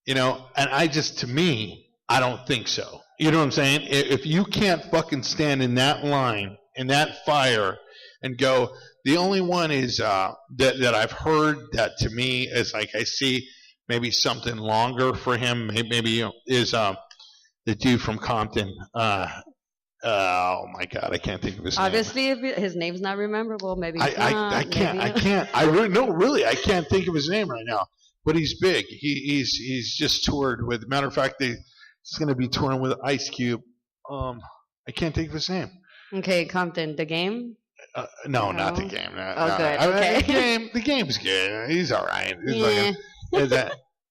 and to me, I don't think so. You know what I'm saying? If you can't fucking stand in that line, in that fire, and go, the only one is that I've heard that to me is like I see maybe something longer for him. Maybe is the dude from Compton. Oh my God, I can't think of his name. Obviously, if his name's not memorable, maybe I can't. I can't think of his name right now. But he's big. He's just toured with. Matter of fact, he's going to be touring with Ice Cube. I can't think of his name. Okay, Compton, The Game. No, not The Game. Good. Okay. The game's good. He's all right. Yeah.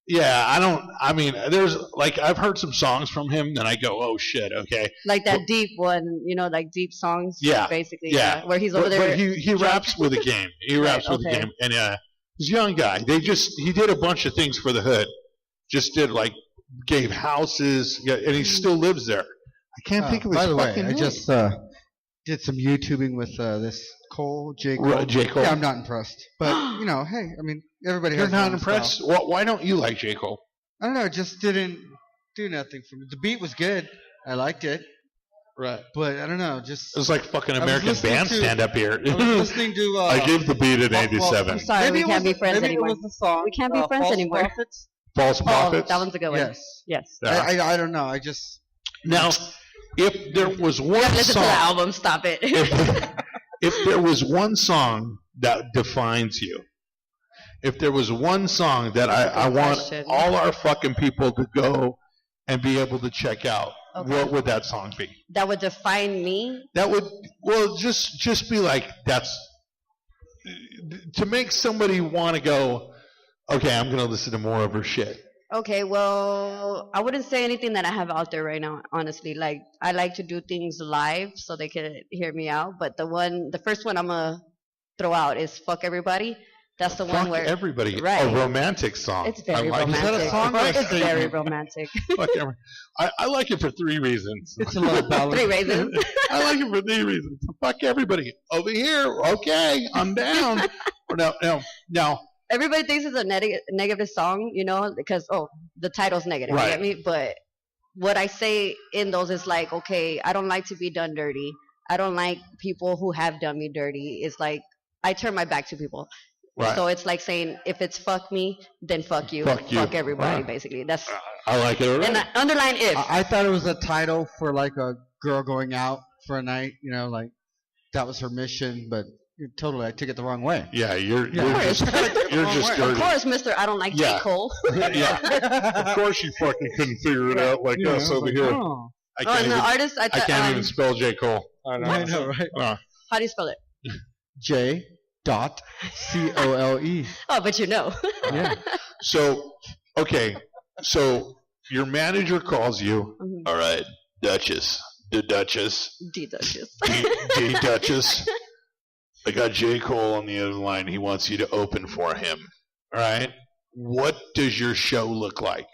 Yeah, I don't. I mean, there's like I've heard some songs from him, and I go, "Oh shit, okay." Like that deep one, like deep songs. Yeah, basically. yeah. Where he's over there. But he raps with a game. He raps with a game, and he's a young guy. He did a bunch of things for the hood. Just did like gave houses, and he still lives there. I can't think of his fucking name. By the way, I just did some YouTubing with this J. Cole. J. Cole. Yeah, I'm not impressed. But, hey, I mean, everybody You're has not their own impressed? style. Well, why don't you like J. Cole? I don't know. It just didn't do nothing for me. The beat was good. I liked it. Right. But, I don't know. Just It was like fucking American Bandstand up here. I was listening to... I gave the beat an 87. I'm sorry, we can't be friends anymore. Maybe it was the song. We can't be friends False anymore. Prophets? False Prophets? That one's a good one. Yes. Yeah. I don't know. I just... Now, if there was one Listen song... to the album. Stop it. if there was one song that defines you, if there was one song that I want all our fucking people to go and be able to check out, what would that song be? That would define me? That would, well, just be like, that's, to make somebody want to go, okay, I'm going to listen to more of her shit. Okay, well, I wouldn't say anything that I have out there right now, honestly. Like, I like to do things live so they can hear me out. But the first one I'm going to throw out is Fuck Everybody. That's the one where... Fuck Everybody. Right. A romantic song. It's very romantic. Is that a song or a It's statement? very romantic. Fuck everybody. I like it for 3 reasons. It's a little ballad. 3 reasons. I like it for 3 reasons. Fuck everybody. Over here, okay, I'm down. No. Everybody thinks it's a negative song, because, the title's negative, Right. you get me? But what I say in those is like, okay, I don't like to be done dirty. I don't like people who have done me dirty. It's like, I turn my back to people. Right. So it's like saying, if it's fuck me, then fuck you. Fuck everybody, basically. That's I like it already. And I underline if. I thought it was a title for like a girl going out for a night, like that was her mission, but totally I took it the wrong way. Yeah, you're just dirty. Of course, Mr. I don't like J. Cole. Yeah. Of course you fucking couldn't figure it out like us over here. Oh. I can't even spell J. Cole. I know, right? How do you spell it? J.Cole. Oh, but you know. Yeah. So, okay. So, your manager calls you. Mhm. All right, Duchess. The Duchess. D Duchess. D Duchess. I got J. Cole on the other line. He wants you to open for him. All right? What does your show look like?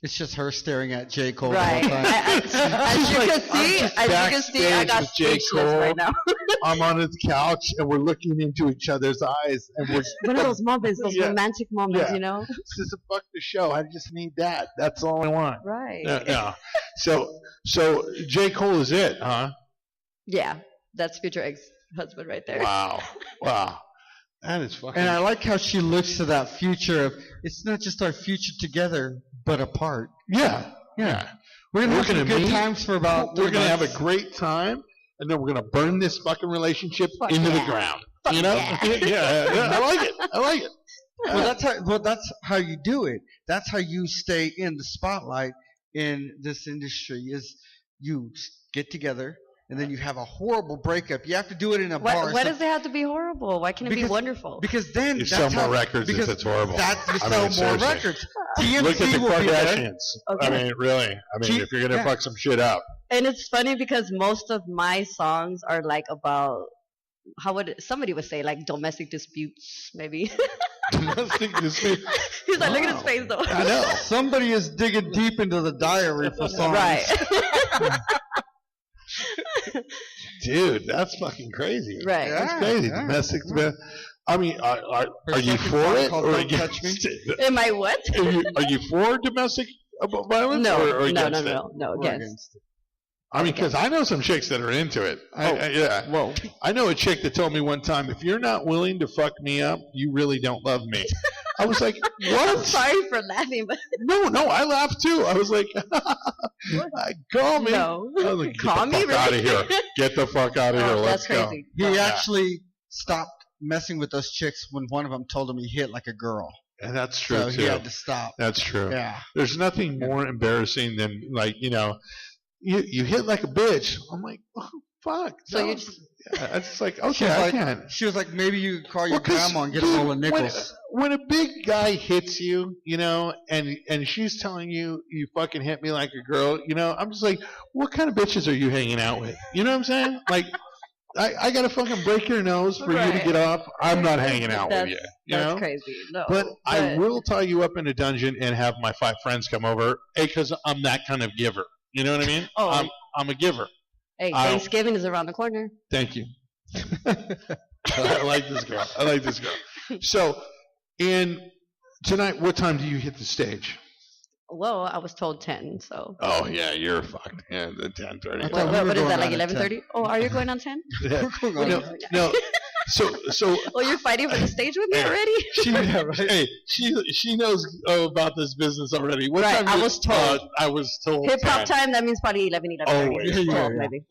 It's just her staring at J. Cole Right. the whole time. As you can see, I got speechless right now. I'm on his couch, and we're looking into each other's eyes, and we're One of those moments, those romantic moments, This is a fuck the show. I just need that. That's all I want. Right. Yeah. So J. Cole is it, huh? Yeah, that's future ex-husband right there. Wow. That is fucking. And I like how she looks to that future of it's not just our future together, but apart. Yeah. We're gonna have some good meet. times for about. We're gonna have a great time, and then we're gonna burn this fucking relationship into the ground. You know? Yeah. I like it. Well, that's how you do it. That's how you stay in the spotlight in this industry. Is you get together. And then you have a horrible breakup. You have to do it in a bar. Why does it have to be horrible? Why can't it be wonderful? Because then you sell more records if it's horrible. You sell more records. TMZ Look at the will be there. Kardashians. Okay. I mean, really. If you're gonna fuck some shit up. And it's funny because most of my songs are like about somebody would say like domestic disputes, maybe. Domestic disputes. He's like, look at his face though. I know. Somebody is digging deep into the diary for songs. Right. Dude, that's fucking crazy. Right. That's crazy. Yeah. Domestic. I mean, are you for it or against it? Am I what? Are you for domestic violence? No, or no, against it? no, against. I mean, because I know some chicks that are into it. Yeah. Whoa. I know a chick that told me one time, if you're not willing to fuck me up, you really don't love me. I was like, what? I'm sorry for laughing, but No, I laughed too. I was like, call me. no. I was like, get Call the me, fuck out of really? here. Get the fuck out of here. Oh, Let's that's go. crazy. He actually stopped messing with those chicks when one of them told him he hit like a girl. And that's true So too. he had to stop. That's true. Yeah. There's nothing more embarrassing than you hit like a bitch. I'm like, oh, fuck. So no. you just It's just like, She okay, was I like, can. she was like, maybe you could call your Well, 'cause, grandma and get a dude, roll of nickels. when a big guy hits you, and she's telling you you fucking hit me like a girl, I'm just like, what kind of bitches are you hanging out with? You know what I'm saying? Like, I gotta fucking break your nose for you to Right. get off. I'm not hanging out with you. You That's know? crazy. No, But I will tie you up in a dungeon and have my 5 friends come over, because I'm that kind of giver. You know what I mean? Oh. I'm a giver. Hey, I- Thanksgiving is around the corner. Thank you. I like this girl. So, tonight, what time do you hit the stage? Well, I was told 10, so. Oh yeah, you're fucked. Yeah, the 10:30. I thought we were What is going that, like on at 11:30? Oh, are you going on 10? Yeah. We're going on. No. So Oh, you're fighting for the stage with me already? she knows about this business already. What Right, time? I was told. I was told. Hip hop 10. time, that means probably 11:30. Always. Yeah. 12, maybe.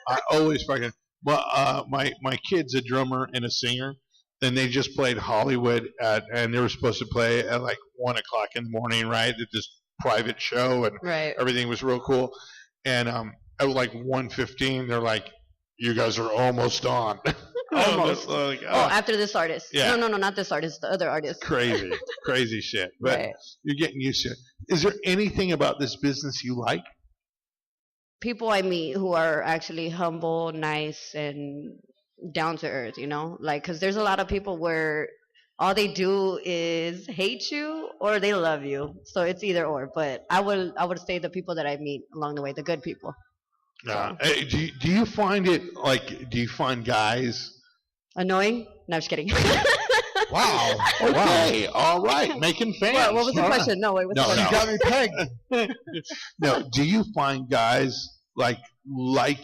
I always fucking. Well, my kid's a drummer and a singer. And they just played Hollywood and they were supposed to play at like 1:00 in the morning, right? At this private show, and Right. everything was real cool. And at like 1:15, they're like, "You guys are almost on." Almost. Like, Oh, after this artist. Yeah. No, not this artist, the other artist. crazy shit. But Right. you're getting used to it. Is there anything about this business you like? People I meet who are actually humble, nice, and down to earth, like, because there's a lot of people where all they do is hate you or they love you, so it's either or. But I would say the people that I meet along the way, the good people. Hey, do you find it like? Do you find guys? Annoying? No, I'm just kidding. Wow. Okay. All right. Making fans. What was the question? No, wait, what's the No, question? You got me pegged. No. Do you find guys like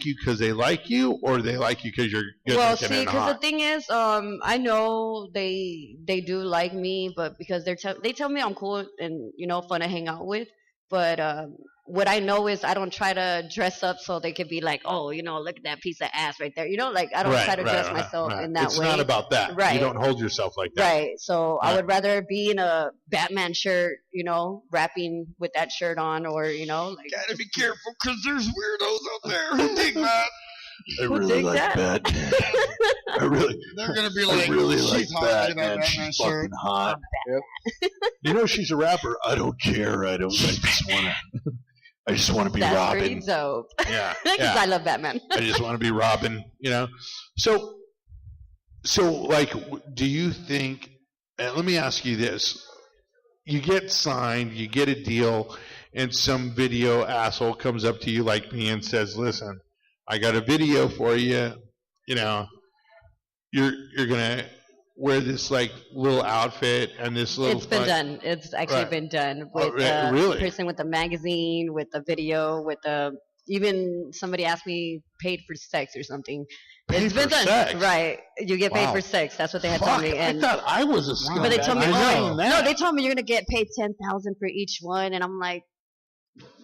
you because they like you, or they like you because you're good Well, looking see, and because the hot? thing is, I know they do like me, but because they tell me I'm cool and fun to hang out with. But what I know is I don't try to dress up so they could be like, oh, look at that piece of ass right there. Like I don't try to dress myself in that it's way. It's not about that. Right. You don't hold yourself like that. Right. So I Right. would rather be in a Batman shirt, rapping with that shirt on, or like. Gotta be careful because there's weirdos out there who dig that. I Who really dig like that? Batman. I really. They're gonna be I like, really she's like hot in that Batman. Batman She's shirt. fucking hot. You know she's a rapper. I don't care. I just wanna. I just want to be That's Robin. pretty dope. Yeah. Because yeah. I love Batman. I just want to be Robin. So like, do you think? And let me ask you this: you get signed, you get a deal, and some video asshole comes up to you like me and says, "Listen, I got a video for you. You're gonna wear this like little outfit and this little." It's been done. It's actually Right. been done Oh, with really? the person with the magazine, with the video, with the even somebody asked me paid for sex or something. Paid It's been for done. sex? Right. You get paid Wow. for sex. That's what they had Fuck, told me. I thought I was a scumbag. But they told me, I know no, that. they told me you're gonna get paid 10,000 for each one, and I'm like,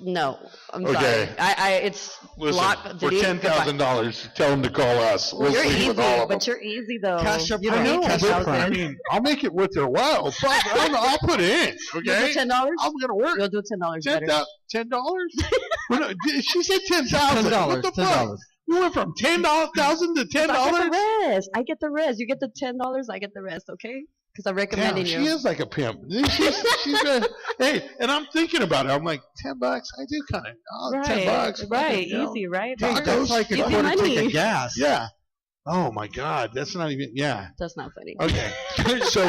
no, I'm Okay. sorry. I it's Listen, block, for delete, $10,000, tell them to call us. goodbye. We'll You're sleep easy, with all of them. but you're easy though. Cash up You front. don't need Cash up 10,000. front. I mean, I'll make it worth their while. Fuck, I'll put it in. You'll do Okay, $10. I'm gonna work. You'll do $10 better. $10? She said 10,000. What the fuck? We went from $10,000 to I get $10. the rest. I get the rest. You get the $10. I get the rest. Okay? Because I'm Damn, recommending she you. is like a pimp. She's hey, and I'm thinking about it. I'm like, $10. I do kind of. $10. Right. You know. Easy, right? Dude, Dude, that's like a Easy quarter tank money. of gas. Yeah. Oh my God, that's not even. Yeah. That's not funny. Okay. So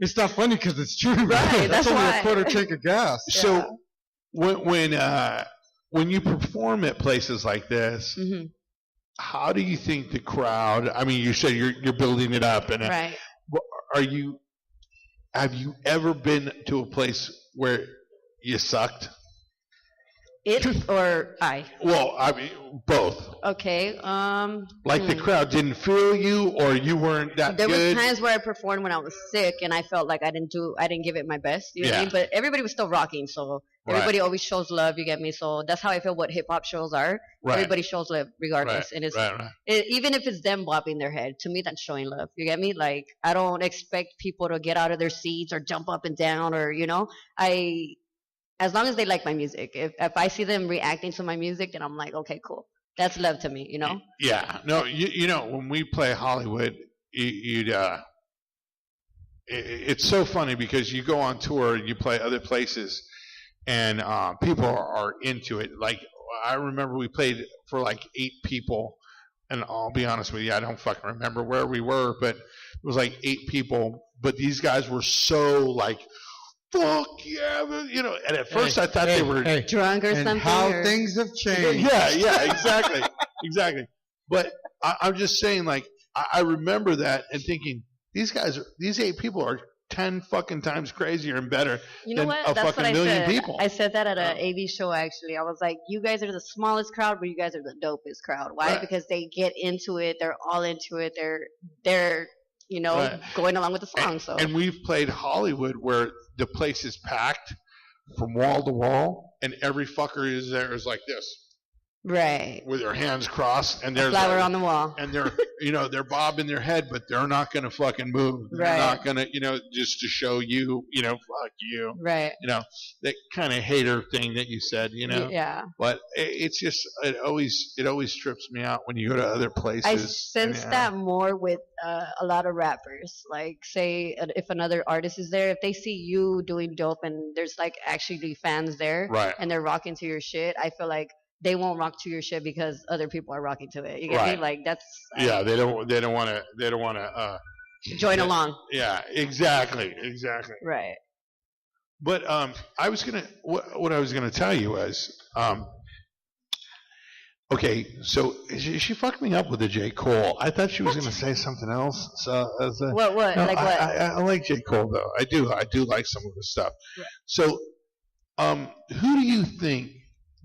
it's not funny because it's true. Right, that's only why. a quarter tank of gas. So when you perform at places like this, Hmm. how do you think the crowd? I mean, you said you're building it up, and Right. have you ever been to a place where you sucked? It or I? Well, I mean both. Okay. Like the crowd didn't feel you, or you weren't that There good. was times where I performed when I was sick, and I felt like I didn't give it my best. You know what I Yeah. mean? But everybody was still rocking, so Right. everybody always shows love. You get me? So that's how I feel. What hip hop shows are. Right. Everybody shows love regardless, and it's Right. even if it's them bobbing their head. To me, that's showing love. You get me? Like I don't expect people to get out of their seats or jump up and down, or as long as they like my music. If I see them reacting to my music, then I'm like, okay, cool. That's love to me, you know. Yeah, no, you know, when we play Hollywood, it's so funny because you go on tour, you play other places, and people are into it. Like I remember we played for like 8 people, and I'll be honest with you, I don't fucking remember where we were, but it was like 8 people. But these guys were so like, fuck yeah, you know. And at first I thought they were drunk or and something. How or... things have changed. Yeah, exactly, exactly. But I'm just saying, like, I remember that and thinking, these 8 people are 10 fucking times crazier and better than a That's fucking what million people. I said that at an AV show, actually. I was like, you guys are the smallest crowd, but you guys are the dopest crowd. Why? Right. Because they get into it. They're all into it. They're you know, right. going along with the song. And we've played Hollywood where the place is packed from wall to wall, and every fucker is there is like this. Right. With their hands crossed, and they're flower on the wall, and they're they're bobbing their head, but they're not going to fucking move. They're not going to just to show you fuck you. Right. That kind of hater thing that you said. Yeah. But it's just it always trips me out when you go to other places. I sense that more with a lot of rappers. Like, say if another artist is there, if they see you doing dope and there's like actually fans there, right, and they're rocking to your shit, I feel like they won't rock to your shit because other people are rocking to it. You get me? Like that's they don't want to join along. Yeah, exactly. Right. But I was gonna what I was gonna tell you was okay, so she fucked me up with the J. Cole. I thought she was gonna say something else. So what? No, like what? I like J. Cole though. I do like some of the stuff. Right. So who do you think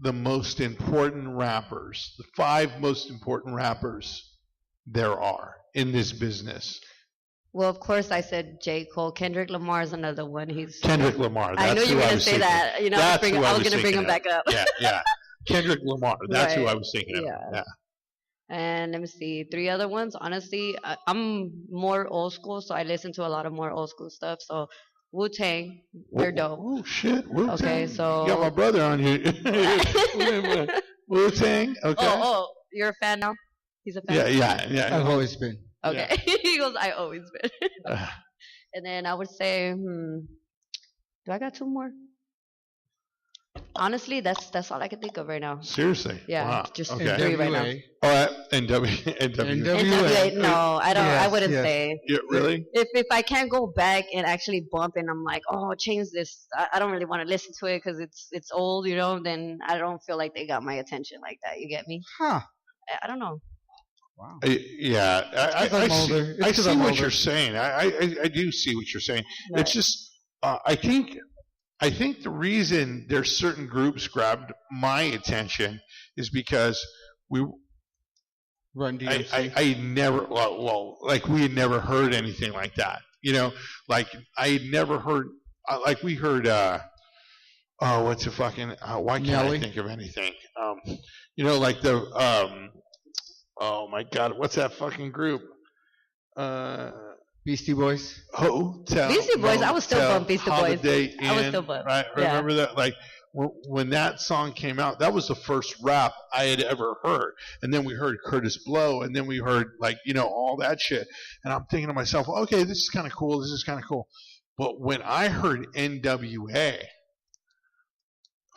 the most important rappers, the 5 most important rappers there are in this business? Well, of course, I said J. Cole. Kendrick Lamar is another one. Kendrick Lamar. I knew you were going to say that. I was going to bring him back up. Yeah. Kendrick Lamar. That's who I was thinking of. Yeah. And let me see, 3 other ones. Honestly, I'm more old school, so I listen to a lot of more old school stuff. So Wu-Tang, they're dope. Oh shit, Wu-Tang. Okay, so you got my brother on here. Wu-Tang. Okay. Oh, you're a fan now? He's a fan. Yeah. I've always been. Okay. Yeah. He goes, I always been. And then I would say, do I got 2 more? Honestly, that's all I can think of right now. Seriously? Yeah, wow. just 3 right now. All right, NWA. No, I don't. I wouldn't say. Yeah, really? If I can't go back and actually bump and I'm like, oh, change this. I don't really want to listen to it because it's old, Then I don't feel like they got my attention like that. You get me? Huh? I don't know. Wow. I see what you're saying. I do see what you're saying. Right. It's just I think the reason there's certain groups grabbed my attention is because we Run DMC. I never like we had never heard anything like that. Like I had never heard like we heard what's the fucking why can't Nelly? I think of anything? Like the oh my god, what's that fucking group? Beastie Boys. Hotel. Beastie Boys. I was still bump Beastie Boys. I was still bump. Right. Yeah. Remember that? Like when that song came out, that was the first rap I had ever heard. And then we heard Curtis Blow, and then we heard all that shit. And I'm thinking to myself, okay, this is kind of cool. But when I heard NWA,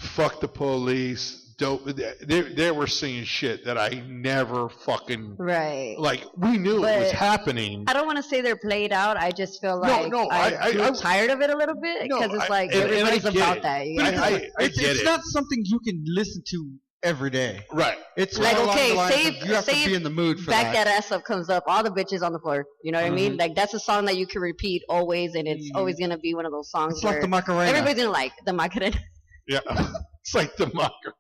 fuck the police. Dope. They were singing shit that I never fucking like. We knew it was happening. I don't want to say they're played out. I just feel like I'm tired of it a little bit because it's like everybody's about that. It's not something you can listen to every day. Right. It's like you have to be in the mood for that. Back that ass up comes up. All the bitches on the floor. You know what I mean? Like that's a song that you can repeat always, and it's always gonna be one of those songs. It's like the Macarena. Everybody's gonna like the Macarena. Yeah. It's like the Macarena.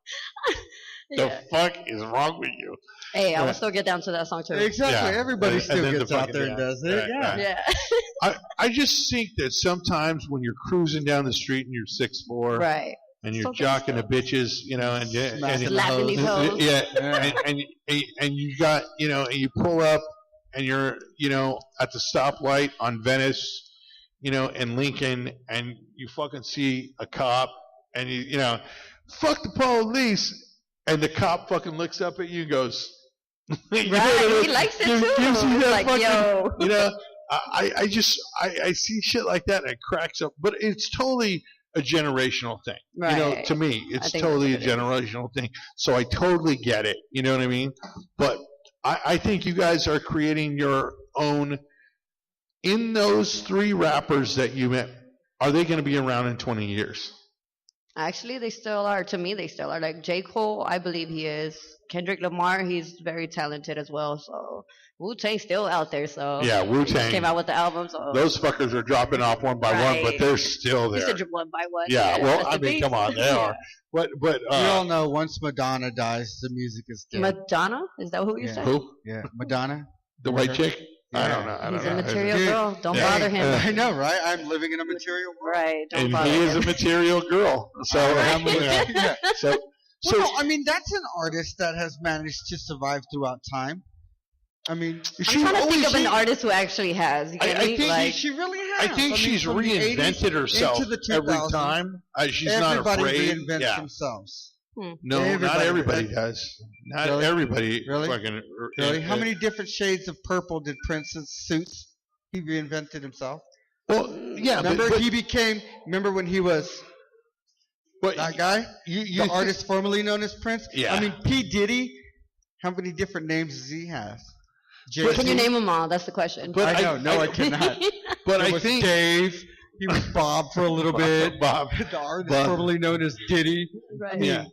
The fuck is wrong with you? Hey, I will still get down to that song too. Exactly. Yeah. Everybody still gets out there and does it. Yeah. I just think that sometimes when you're cruising down the street and you're 6'4", right, and you're jocking the bitches, and slapping these hoes. and you got, and you pull up and you're, at the stoplight on Venice, and Lincoln, and you fucking see a cop, and you fuck the police. and the cop fucking looks up at you and goes, Right, he likes it too. gives you It's that like, fucking, yo. you know, I see shit like that and it cracks up, but it's totally a generational thing. Right. You know, to me, it's totally a generational thing. So I totally get it. You know what I mean? But I think you guys are creating your own. In those 3 rappers that you met, are they going to be around in 20 years? Actually, they still are. To me, they still are. Like J. Cole, I believe he is. Kendrick Lamar, he's very talented as well. So Wu-Tang's still out there. So Yeah, he Wu-Tang. just came out with the album. So Those fuckers are dropping off one by one, but they're still he there. said one by one. Yeah, well, that's I the mean, thing. come on, they are. But We all know once Madonna dies, the music is dead. Madonna? Is that who you Yeah. said? who? Yeah, Madonna. The white chick? I Yeah. don't know. I don't He's know. a material Dude, girl. Don't yeah. bother him. I know, right? I'm living in a material world. Right. Don't And bother he is him. a material girl. So, Yeah. so, Well, no, I mean, that's an artist that has managed to survive throughout time. I mean, I'm trying to think of an artist who actually has. You get I me? think Like, she really has. I think she's from the 80s reinvented herself into the every 2000s, time. She's not Everybody afraid. reinvents Yeah. themselves. No, not Everybody everybody does. does. Not Really? everybody. Really? Fucking, Really? How many different shades of purple did Prince's suits? He reinvented himself. Well, yeah. Remember, but, he became. Remember when he was but that guy, the artist formerly known as Prince. Yeah. I mean, P. Diddy. How many different names does he have? Well, can you name them all? That's the question. But I know. No, I cannot. But There I was think Dave. He was Bob for a little bit. Bob. The artist Bob. formerly known as Diddy. Right. I mean, Yeah.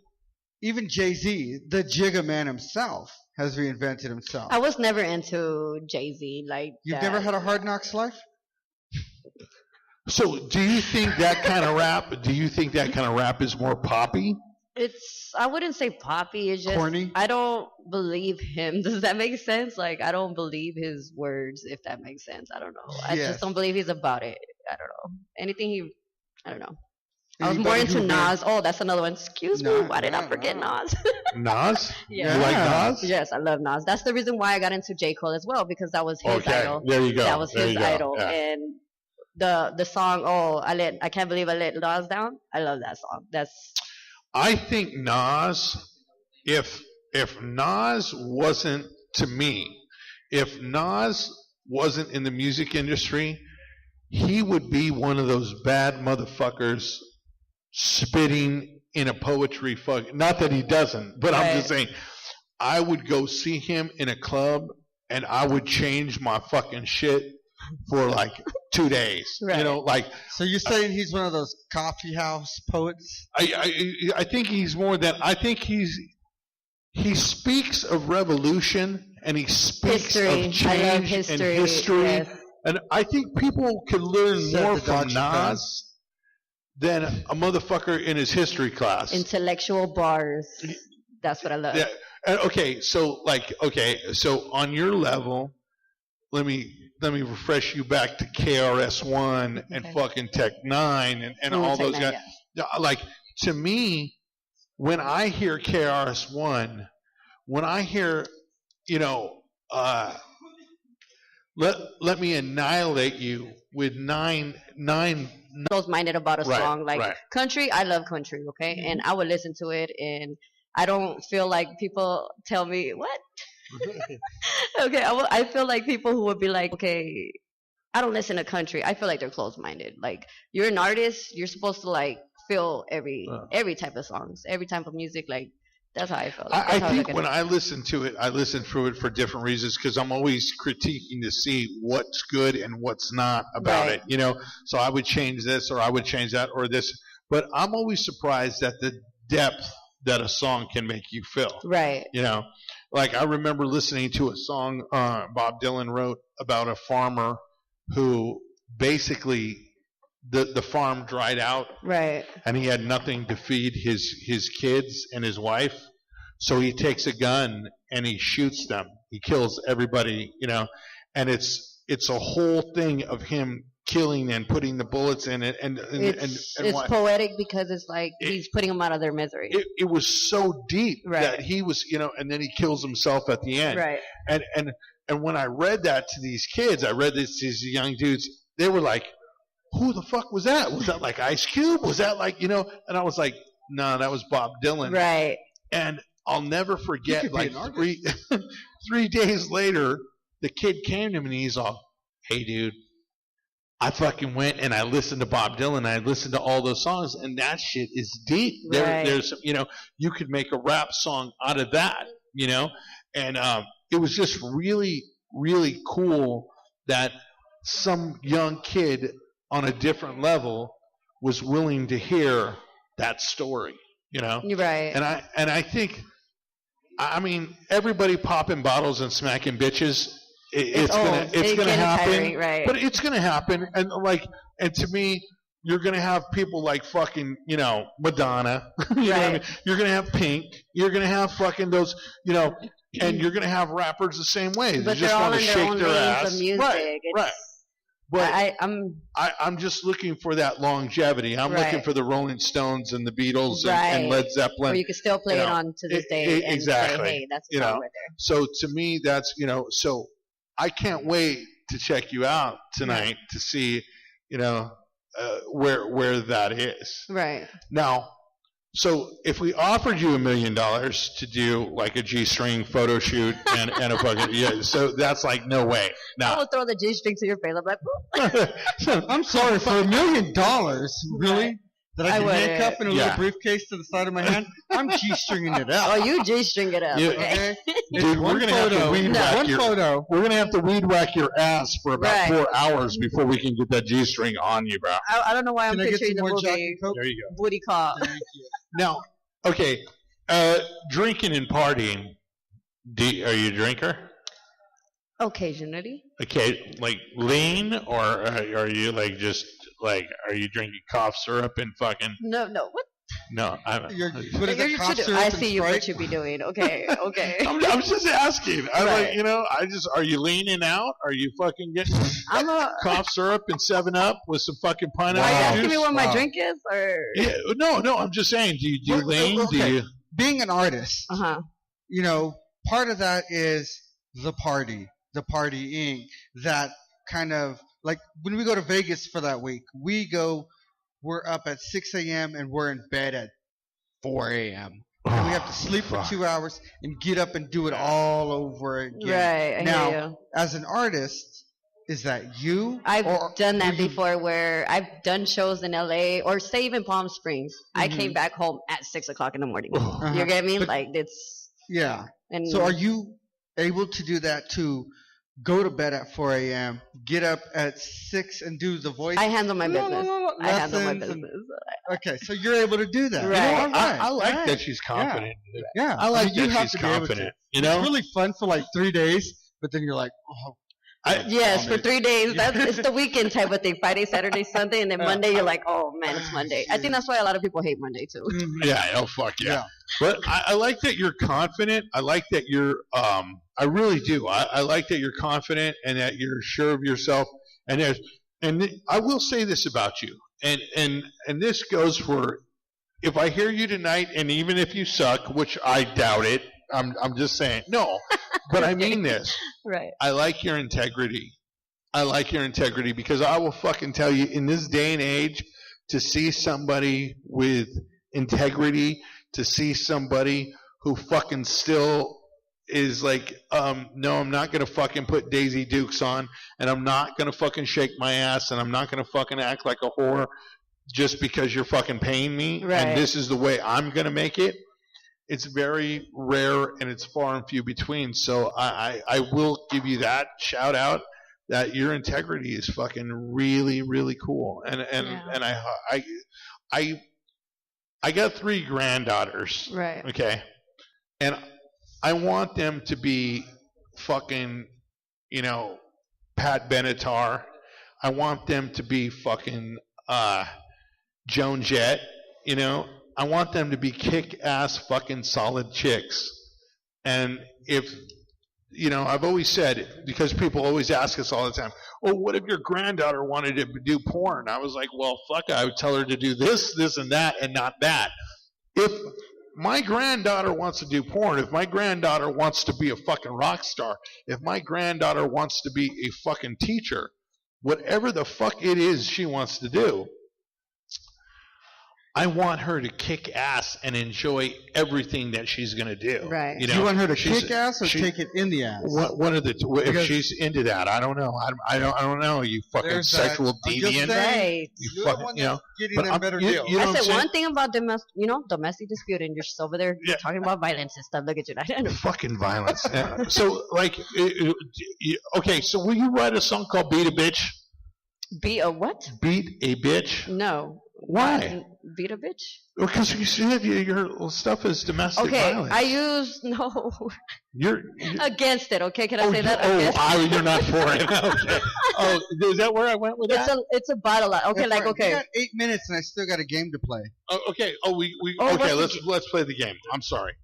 even Jay-Z, the Jigga man himself, has reinvented himself. I was never into Jay-Z. Like You've that. never had a Hard Knocks life? So, do you think that kind of rap? Do you think that kind of rap is more poppy? I wouldn't say poppy. It's just Corny? I don't believe him. Does that make sense? Like I don't believe his words. If that makes sense, I don't know. I Yes. just don't believe he's about it. I don't know anything he. I don't know. I was Anybody more into who Nas. Oh, that's another one. Excuse me. No, Why did I no, forget no. Nas? Nas? Yeah. You like Yeah. Nas? Yes, I love Nas. That's the reason why I got into J. Cole as well, because that was his Okay, idol. there you go. That was There his you go. idol. Yeah. And the song, I can't believe I let Nas down. I love that song. I think Nas, if Nas wasn't, to me, if Nas wasn't in the music industry, he would be one of those bad motherfuckers spitting in a poetry fuck. Not that he doesn't, but I'm just saying, I would go see him in a club and I would change my fucking shit for like 2 days. Right. You know, like So you're saying he's one of those coffee house poets? I think he's more than I think he speaks of revolution and he speaks history. of change I love history. and history. Yes. And I think people can learn Said more the from Dutch Nas than a motherfucker in his history class. Intellectual bars. That's what I love. Yeah. And so on your level, let me refresh you back to KRS-One and Okay. fucking Tech Nine and all Tech those Nine, guys. yeah. Like, to me, when I hear KRS-One, when I hear, let me annihilate you with nine. Close-minded about a Right, song. Like right. country, I love country, okay? And I would listen to it, and I don't feel like people tell me, what? Okay, I feel like people who would be like, okay, I don't listen to country. I feel like they're closed-minded. Like, you're an artist, you're supposed to, like, feel every type of songs, every type of music. Like, that's how I feel. Like, I that's how think look at when it. I listen to it, I listen through it for different reasons because I'm always critiquing to see what's good and what's not about Right. it. So I would change this or I would change that or this. But I'm always surprised at the depth that a song can make you feel. Right. Like I remember listening to a song Bob Dylan wrote about a farmer who basically the farm dried out Right. and he had nothing to feed his kids and his wife. So he takes a gun and he shoots them. He kills everybody, and it's a whole thing of him killing and putting the bullets in it. And It's why- poetic because it's like he's putting them out of their misery. it was so deep Right. that he was, and then he kills himself at the end. Right. And when I read that to these kids, I read this to these young dudes, they were like, who the fuck was that? Was that like Ice Cube? Was that like, And I was like, no, that was Bob Dylan. Right. And I'll never You forget. could be Like an artist. 3 days later, the kid came to me and he's all, "Hey, dude, I fucking went and I listened to Bob Dylan. I listened to all those songs, and that shit is deep. Right. There's, you could make a rap song out of that, and it was just really, really cool that some young kid on a different level was willing to hear that story, You're right. And I think, I mean, everybody popping bottles and smacking bitches. It's gonna happen, tiring, right. but it's gonna happen, and to me, you're gonna have people like fucking, Madonna, you know what I mean? You're gonna have Pink, you're gonna have fucking those, and you're gonna have rappers the same way. But They just they're all want in to their shake own their lanes ass, of music. right. But I'm I'm just looking for that longevity. I'm looking for the Rolling Stones and the Beatles and Led Zeppelin. where you can still play it on to this day and exactly. say, hey, that's a song right there. So to me, that's so I can't wait to check you out tonight to see, where that is. Right. Now, so if we offered you $1 million to do like a G-string photo shoot and a fucking so that's like no way. I Now, will throw the G-string to your face. I'm like, I'm sorry, for $1 million, really? That I can would. handcuff in a little briefcase to the side of my hand? I'm G-stringing it out. oh, you G-string it up. Yeah. Okay? dude, we're gonna have to weed whack one your photo. we're gonna have to weed whack your ass for about Right. 4 hours before we can get that G-string on you, bro. I don't know why I'm Can I get picturing some the more Jack movie and Coke? There you go. Booty Call. Thank you. Now, okay, drinking and partying. Are you a drinker? Occasionally. Okay, like lean, or are you like just like are you drinking cough syrup and fucking? No, what? No, What is You're it, cough should- syrup I and see you Sprite? what you be doing. Okay. I'm just asking. I Right. are you leaning out? Are you fucking getting I'm a. cough syrup and 7-Up with some fucking pineapple Are you Wow. asking me juice? what my Wow. drink is, or? Yeah, no. I'm just saying. Do you Well, lean? okay. Do you? Being an artist, Uh huh. part of that is the partying, that kind of like when we go to Vegas for that week, we're up at 6 a.m. and we're in bed at 4 a.m. And we have to sleep for 2 hours and get up and do it all over again. Right. I Now, hear you. as an artist, is that you? I've or done that do you- before, where I've done shows in LA or say even Palm Springs. I Mhm. came back home at 6 o'clock in the morning. Uh-huh. You get me? But- Like it's. Yeah. And So are you able to do that to go to bed at 4 a.m., get up at 6 and do the voice? I handle my business. I handle my lessons business. Okay, so you're able to do that. Right. I All like right. that she's confident. Yeah. I like you that have she's to be able to. confident. It's really fun for like 3 days, but then you're like, oh. Yes, for 3 days. It's the weekend type of thing. Friday, Saturday, Sunday, and then Monday you're like, oh man, it's Monday. I think that's why a lot of people hate Monday too. Mhm. Yeah. Oh fuck yeah. Yeah. But I like that you're confident. I like that you're. I really do. I like that you're confident and that you're sure of yourself. And I will say this about you. And this goes for. If I hear you tonight, and even if you suck, which I doubt it, I'm just saying no. But I mean this. Right. I like your integrity. I like your integrity because I will fucking tell you, in this day and age, to see somebody with integrity, to see somebody who fucking still is like, no, I'm not going to fucking put Daisy Dukes on, and I'm not going to fucking shake my ass, and I'm not going to fucking act like a whore just because you're fucking paying me, Right. and this is the way I'm going to make it. It's very rare and it's far and few between. So I will give you that shout out that your integrity is fucking really, really cool. And I got 3 granddaughters. Right. Okay. And I want them to be fucking, Pat Benatar. I want them to be fucking Joan Jett, I want them to be kick-ass fucking solid chicks. And if, I've always said, because people always ask us all the time, oh, what if your granddaughter wanted to do porn? I was like, well, fuck, I would tell her to do this, this, and that, and not that. If my granddaughter wants to do porn, if my granddaughter wants to be a fucking rock star, if my granddaughter wants to be a fucking teacher, whatever the fuck it is she wants to do, I want her to kick ass and enjoy everything that she's going to do. Right. You Do know, you want her to she's- kick ass or she- take it in the ass? One of the if Because- she's into that, I don't know. I don't know. You fucking There's that. sexual I'm just deviant. saying, Right. You you're the fucking one you know. that's getting but them I'm- better you- deals. you know I what I'm said saying? one thing about domestic dispute, and you're just over there Yeah. talking about violence and stuff. Look at you. I know. Fucking violence. So like, okay. So will you write a song called "Beat a Bitch"? Be a what? Beat a bitch. No. Why? Beat a bitch? Because you said your stuff is domestic Okay, violence. I use no You're against it. Okay, can I oh, say that? oh, Against you're not for it. Okay. Oh, is that where I went with that? it's a bottle. Okay, That's like right. okay. We got 8 minutes and I still got a game to play. Oh, okay. Oh, we Oh, okay. what's the Let's play the game. I'm sorry.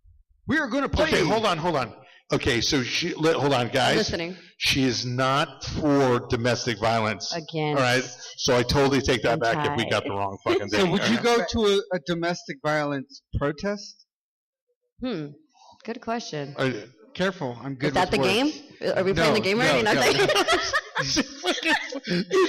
We are going to play. Okay, hold on. Okay, so hold on, I'm guys. listening. She is not for domestic violence. Against. All right. So I totally take that back if we got the Anti- wrong fucking thing. So would you Okay. go to a domestic violence protest? Good question. Careful, I'm good Is that with the words. game? Are we playing the game already? no.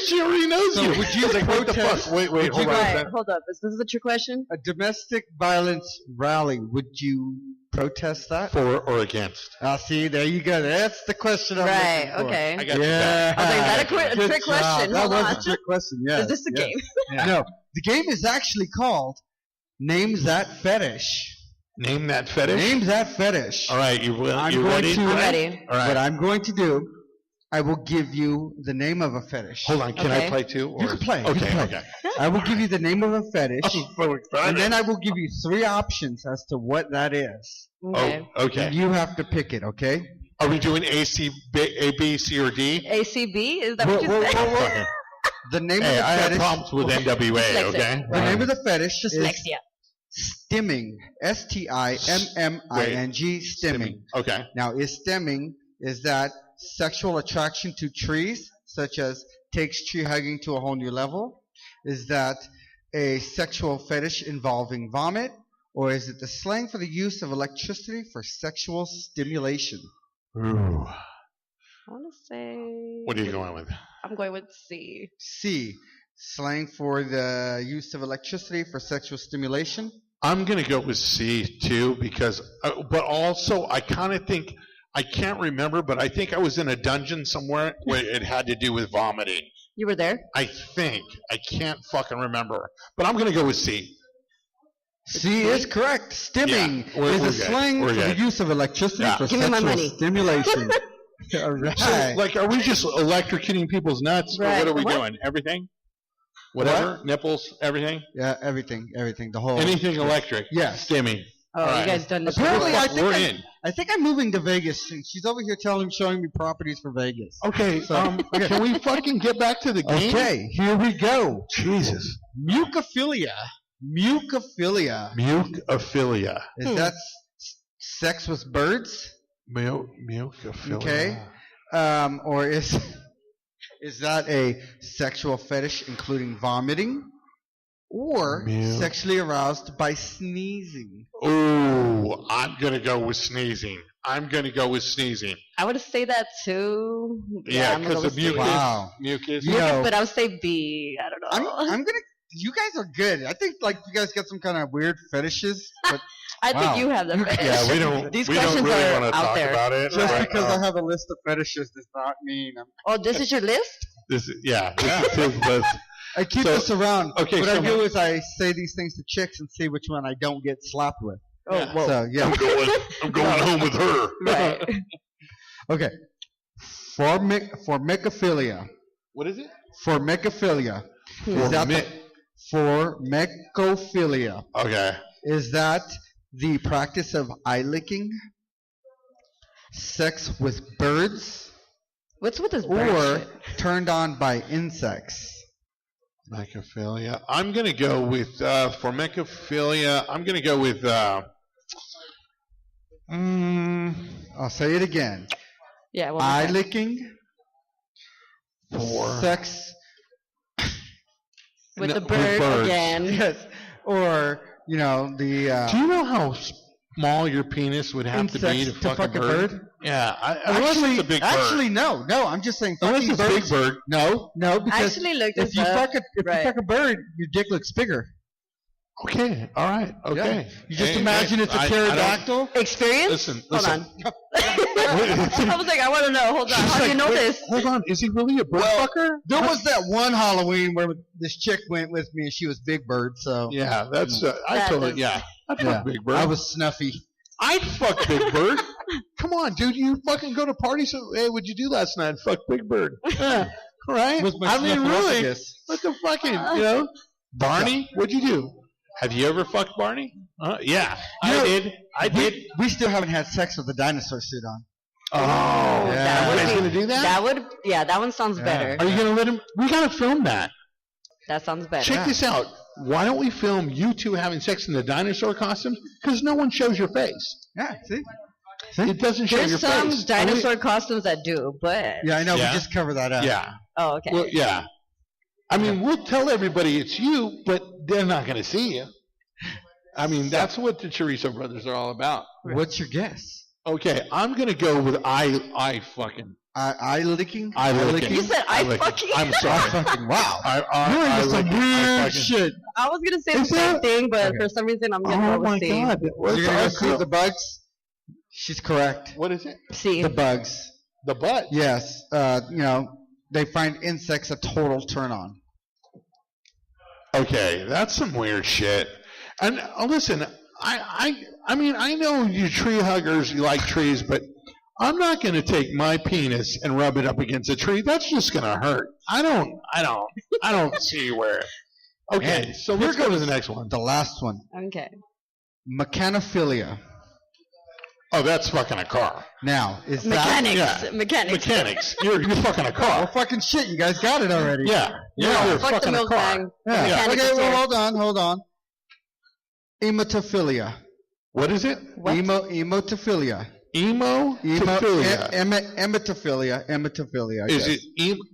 She already knows So you. would you It's like, what the protest- fuck? Wait, would you hold on. go- a Right, second. hold up. Is this the trick question? A domestic violence rally, would you protest that? For or against? See, there you go. That's the question I'm Right, looking for. okay. I got you Yeah. back. I was like, is that a Good trick job. question? That Hold was on. a trick question, yes. Is this the yes. game? No, the game is actually called Name That Fetish. Name that fetish. Name That Fetish. All right, you I'm you going ready? to- I'm ready. All right. What I'm going to do, I will give you the name of a fetish. Hold on. Can I Okay. play too? You can play. You Okay. can play. Okay. I will give you the name of a fetish, I'm so excited. and then I will give you 3 options as to what that is. Okay. Oh, okay. And you have to pick it, okay? Are we doing A, B, C, or D? ACB? Is that what you said? Okay. The name Hey, of the I have fetish. problems with NWA. Dyslexic. Okay. The name of the fetish is Dyslexia. stimming. STIMMING. Stimming. Okay. Now, stimming is that sexual attraction to trees, such as takes tree hugging to a whole new level? Is that a sexual fetish involving vomit? Or is it the slang for the use of electricity for sexual stimulation? Ooh. I want to say. What are you going with? I'm going with C. C. Slang for the use of electricity for sexual stimulation? I'm going to go with C too because, but also I kind of think, I can't remember, but I think I was in a dungeon somewhere where it had to do with vomiting. You were there? I think. I can't fucking remember. But I'm going to go with C. C is correct. Stimming Yeah, we're is a good. slang We're for the good. use of electricity Yeah. for Give me my sexual money. stimulation. All right. So, like, are we just electrocuting people's nuts? Or Right. what are we What? doing? Everything? Whatever? Nipples? Everything? Yeah, everything, the whole. Anything electric? Yes. Stimming. Oh, All right. you guys done this. Apparently, before. I think We're I- in. I think I'm moving to Vegas soon. She's over here showing me properties for Vegas. Okay, can we fucking get back to the game? Okay, here we go. Jesus. Mucophilia. Mucophilia. Mucophilia. Is that sex with birds? Mucophilia. Okay. Or is that a sexual fetish including vomiting? Or Mu- sexually aroused by sneezing? Oh, I'm going to go with sneezing. I would say that too. Yeah, I'm gonna go because with of C. mucus. Wow. Mucus. You know, But I would say B. I don't know. I'm gonna. You guys are good. I think like you guys got some kind of weird fetishes, but I wow. think you have the fetish. Yeah, we don't. These we don't questions really are want to out talk there. about it. just right? because I have a list of fetishes does not mean Oh, this is your list? This is, yeah. This is the- I keep So- this around. okay, what so I do is I say these things to chicks and see which one I don't get slapped with. Oh, Yeah. whoa. So yeah. I'm going home with her. Right. Okay. Formicophilia. What is it? Formicophilia. Hmm. Is that formicophilia? Okay. Is that the practice of eye licking, sex with birds, What's with this bird or shit? turned on by insects? Mecophilia. I'm going to go with, for mecophilia, I'm going to go with, I'll say it again. Yeah, one more Eye time. licking, for sex, with No, the with bird birds. again. yes, or the Do you know how small your penis would have to be insects to fuck a bird? Yeah, unless it's a big bird. Actually, no. I'm just saying. Unless fucking it's a big birds- bird. No, I because actually looked if this you up. fuck a Right. bird, your dick looks bigger. Okay, all right, okay. You just imagine it's a pterodactyl. Experience? Listen. Hold on. I was like, I want to know. Hold on. How do you know this? Hold on. Is he really a bird fucker? There was that one Halloween where this chick went with me and she was Big Bird. So yeah, that's I told it. Yeah, I fucked Big Bird. I was Snuffy. I'd fuck Big Bird. Come on, dude. You fucking go to parties. Hey, what'd you do last night? Fuck Big Bird. Yeah, right? I mean, really? What the fucking, Barney? What'd you do? Have you ever fucked Barney? Yeah, I did. We still haven't had sex with a dinosaur suit on. Oh, yeah. You guys gonna do that? That one sounds better. Are you gonna let him? We gotta film that. That sounds better. Check this out. Why don't we film you two having sex in the dinosaur costumes? Because no one shows your face. Yeah, see? It doesn't show your face. There's some dinosaur costumes that do, but... Yeah, I know. Yeah. We just cover that up. Yeah. Oh, okay. Well, yeah. I mean, we'll tell everybody it's you, but they're not going to see you. I mean, that's what the Chorizo brothers are all about. What's your guess? Okay, I'm going to go with eye fucking. Eye licking? Eye licking. You said eye fucking? I'm sorry. Fucking wow. You're into some weird shit. I was going to say the same thing, but for some reason I'm going to go with C. You're going to go see the bugs? She's correct. What is it? C. The bugs. The butt? Yes. They find insects a total turn on. Okay, that's some weird shit. And listen, I mean, I know you tree huggers, you like trees, but I'm not going to take my penis and rub it up against a tree. That's just going to hurt. I don't see where. Okay, so let's go to the next one. The last one. Okay. Mechanophilia. Oh, that's fucking a car. Now, is Mechanics. that... Yeah. Mechanics. You're fucking a car. Well, fucking shit, you guys got it already. Yeah. You're fuck fucking the a car. bang. Yeah. Okay, well, hold on. Emetophilia. What is it? Emotophilia. Emotophilia. Emetophilia. Is it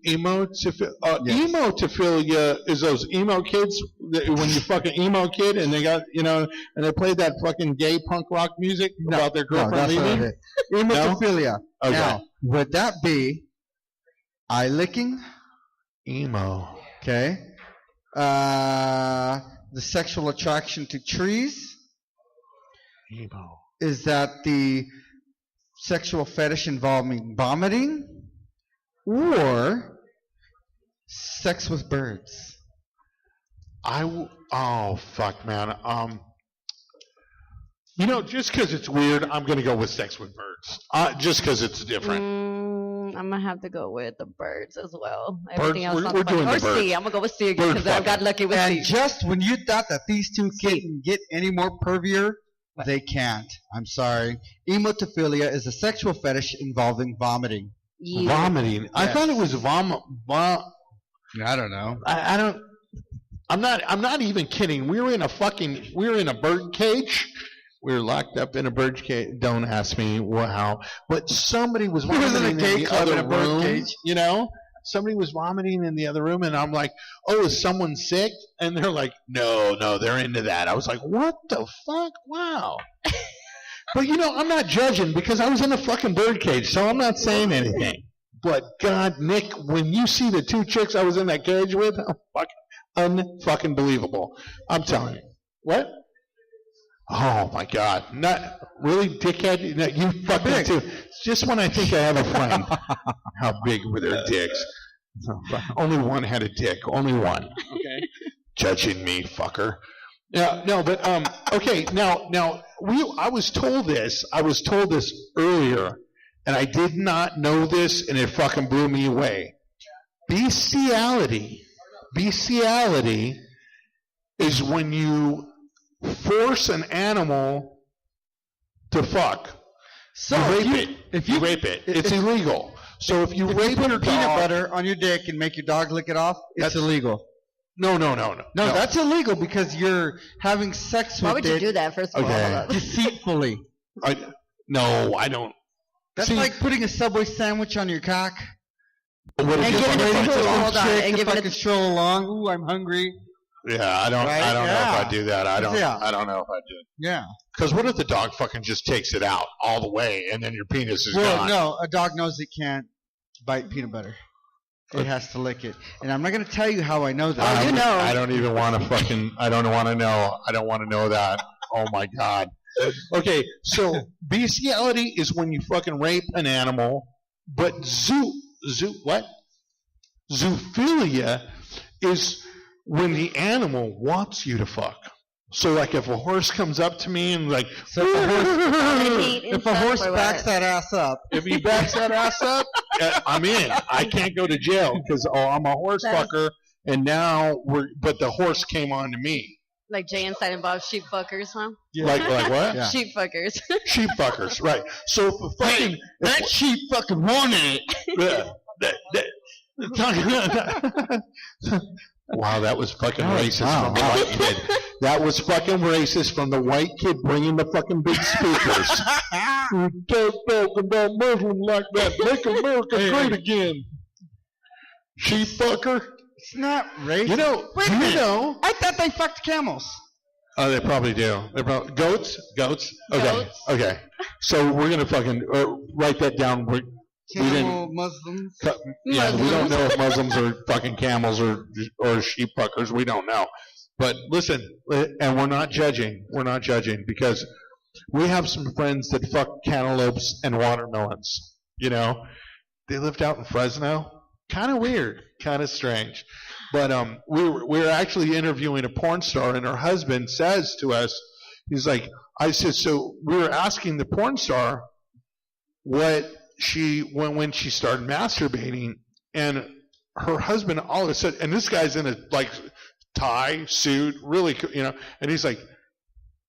emotophilia? Emotophilia is those emo kids when you fucking emo kid and they got and they played that fucking gay punk rock music about their girlfriend leaving. Emotophilia. No? Okay. Now, would that be eye licking? Emo. Okay. The sexual attraction to trees. Emo. Is that the sexual fetish involving vomiting or sex with birds? Oh fuck, man. Just because it's weird, I'm gonna go with sex with birds. Just because it's different. I'm gonna have to go with the birds as well. Birds, Everything else we're doing the or birds. C. I'm gonna go with C again because I got lucky with C. And just when you thought that these two couldn't get any more pervier, they can't. I'm sorry. Emotophilia is a sexual fetish involving vomiting. Yeah. Vomiting. Yes. I thought it was vomit. I don't know. I don't. I'm not even kidding. We were in a bird cage. We were locked up in a bird cage. Don't ask me how. But somebody was vomiting in the other room. Somebody was vomiting in the other room, and I'm like, "Oh, is someone sick?" And they're like, "No, they're into that." I was like, "What the fuck? Wow." But I'm not judging because I was in a fucking bird cage, so I'm not saying anything. But God, Nick, when you see the two chicks I was in that cage with, unfucking believable. I'm telling you. What? Oh my God! Not really, dickhead. No, you fucking too. Just when I think I have a friend. How big were their dicks? Only one had a dick. Only one. Okay. Judging me, fucker. Yeah, no, but okay. Now, I was told this. I was told this earlier, and I did not know this, and it fucking blew me away. Bestiality is when you force an animal to fuck. So if you rape it, it's illegal. So if you rape your dog, peanut butter on your dick and make your dog lick it off, it's illegal. No, that's illegal because you're having sex with it. Why would you do that, first of all? Deceitfully. I don't. That's like putting a Subway sandwich on your cock. And giving it to hold on, and give it a stroll along. Ooh, I'm hungry. Yeah, I don't know if I do that. I don't know if I do. Yeah. Because what if the dog fucking just takes it out all the way and then your penis is gone? No, a dog knows it can't bite peanut butter. it has to lick it. And I'm not going to tell you how I know that. I don't even want to fucking. I don't want to know. I don't want to know that. Oh my god. Okay, so bestiality is when you fucking rape an animal, but zoophilia is when the animal wants you to fuck. So, like, if a horse comes up to me and like, So if a horse backs that ass up, if he backs that ass up, I'm in. I can't go to jail because I'm a horse fucker, and now but the horse came on to me. Like Jay and Silent Bob, sheep fuckers, huh? yeah. Like what? Yeah. Sheep fuckers. Sheep fuckers, right? So if a fucking that sheep fucking wanted it. Wow, that was fucking racist from the white kid. That was fucking racist from the white kid bringing the fucking big speakers. You don't talk about Muslim like that. Make America great again. Sheep fucker. It's not racist. You know, Wait a minute. I thought they fucked camels. Oh, they probably do. They're probably goats. Okay, Goats. okay. So we're gonna fucking write that down. Camel Muslims. Yeah, we don't know if Muslims are fucking camels or sheep fuckers. We don't know. But listen, and we're not judging. We're not judging because we have some friends that fuck cantaloupes and watermelons. You know, they lived out in Fresno. Kind of weird, kind of strange. But we were actually interviewing a porn star, and her husband says to us, he's like, I said, so we were asking the porn star what when she started masturbating, and her husband all of a sudden, and this guy's in a like tie suit, really, you know, and he's like,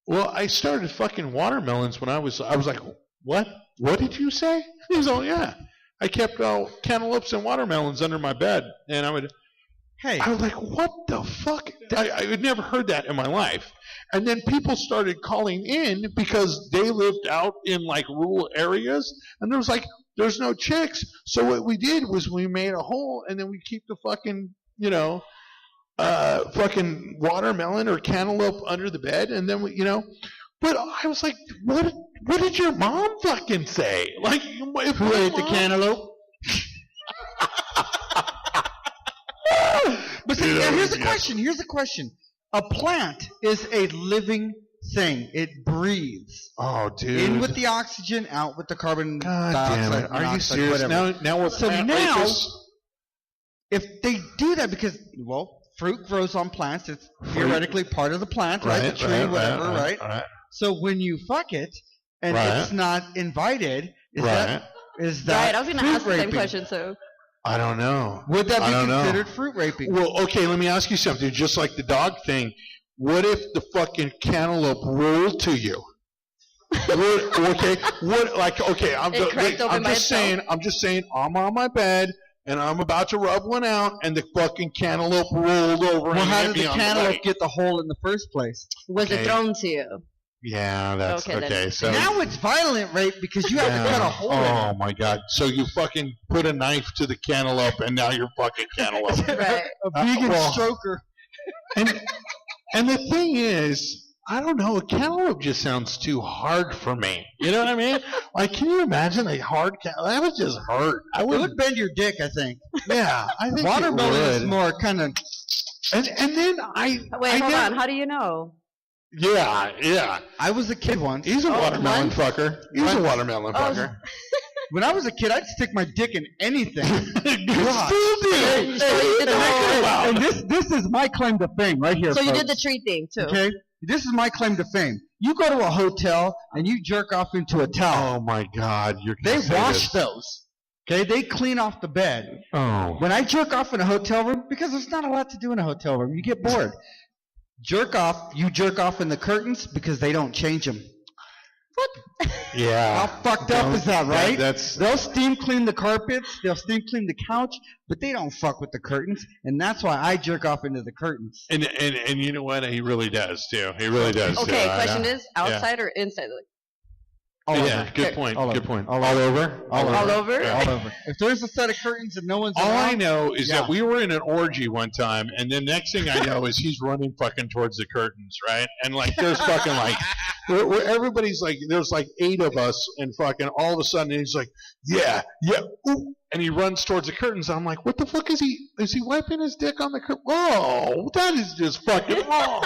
well, I started fucking watermelons when I was like, what did you say? He's like, yeah, I kept cantaloupes and watermelons under my bed, and I was like, what the fuck? I had never heard that in my life. And then people started calling in because they lived out in like rural areas, and there's no chicks. So what we did was we made a hole, and then we keep the fucking, you know, fucking watermelon or cantaloupe under the bed, and then we, you know. But I was like, what did your mom fucking say? Like, if Who ate the cantaloupe? But see, here's the question. A plant is a living thing. It breathes. Oh, dude. In with the oxygen, out with the carbon dioxide. Damn it. Are you serious? Whatever. Now we're plant rapists? If they do that because, well, fruit grows on plants. It's theoretically part of the plant, right? The tree, whatever, right? So when you fuck it and it's not invited, is that right, I was going to ask the same raping? question, so. I don't know. Would that be considered fruit raping? Well, okay, let me ask you something. Just like the dog thing, what if the fucking cantaloupe rolled to you? I'm just saying, I'm on my bed and I'm about to rub one out, and the fucking cantaloupe rolled over. Well, how did the cantaloupe get the hole in the first place? Was it thrown to you? Yeah, that's okay. So now it's violent rape because you have to cut a hole in it. Oh my god! So you fucking put a knife to the cantaloupe, and now you're fucking cantaloupe. Right. A vegan stroker. And the thing is, I don't know. A cantaloupe just sounds too hard for me. You know what I mean? Like, can you imagine a hard cantaloupe? That would just hurt. It would bend your dick, I think. Yeah, I think watermelon it would. is more kind of. And then Wait, hold on. How do you know? Yeah. I was a kid once. He's a watermelon fucker. He's a watermelon fucker. When I was a kid, I'd stick my dick in anything. And this is my claim to fame right here. So folks. you did the tree thing too. Okay, this is my claim to fame. You go to a hotel and you jerk off into a towel. Oh my God! They wash those. Okay, they clean off the bed. Oh. When I jerk off in a hotel room, because there's not a lot to do in a hotel room, you get bored. Jerk off. You jerk off in the curtains because they don't change them. What? Yeah. How fucked up is that, right? They'll steam clean the carpets, they'll steam clean the couch, but they don't fuck with the curtains, and that's why I jerk off into the curtains. And you know what? He really does too. He really does. Okay, too. question is outside or inside? All Yeah, over. good point. All Good over. point. All All over. over. All over? Yeah. All over. If there's a set of curtains and no one's All around, I know is Yeah. that we were in an orgy one time, and then next thing I know is he's running fucking towards the curtains, right? And like there's fucking like where everybody's like there's like 8 of us, and fucking all of a sudden he's like, yeah, ooh, and he runs towards the curtains. I'm like, what the fuck is he? Is he wiping his dick on the curtain? Oh, that is just fucking wrong.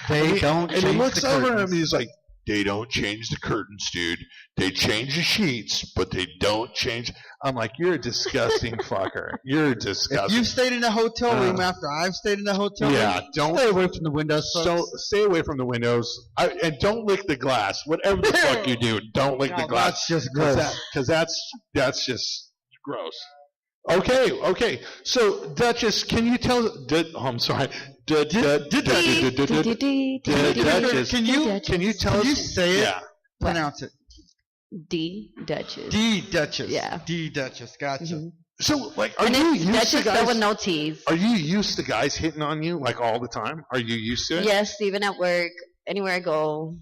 they don't. And he change looks the over at him curtains. and he's like, they don't change the curtains, dude. They change the sheets, but they don't change. I'm like, you're a disgusting fucker. You're If disgusting. you've stayed in a hotel room Uh, after I've stayed in a hotel Yeah, room, don't stay away from the windows. so folks. stay away from the windows, and don't lick the glass. Whatever the fuck you do, don't lick the No, glass. that's just gross. Because that's just gross. Okay. So Duchess, can you tell? I'm sorry. Duchess, Can you tell us? Can you say it? Yeah. Pronounce it. D Duchess. D Duchess. Yeah. D Duchess. Gotcha. Mhm. So like, are And you it's used to Duchess guys? spelled with no T's. Are you used to guys hitting on you like all the time? Are you used to it? Yes, even at work, anywhere I go.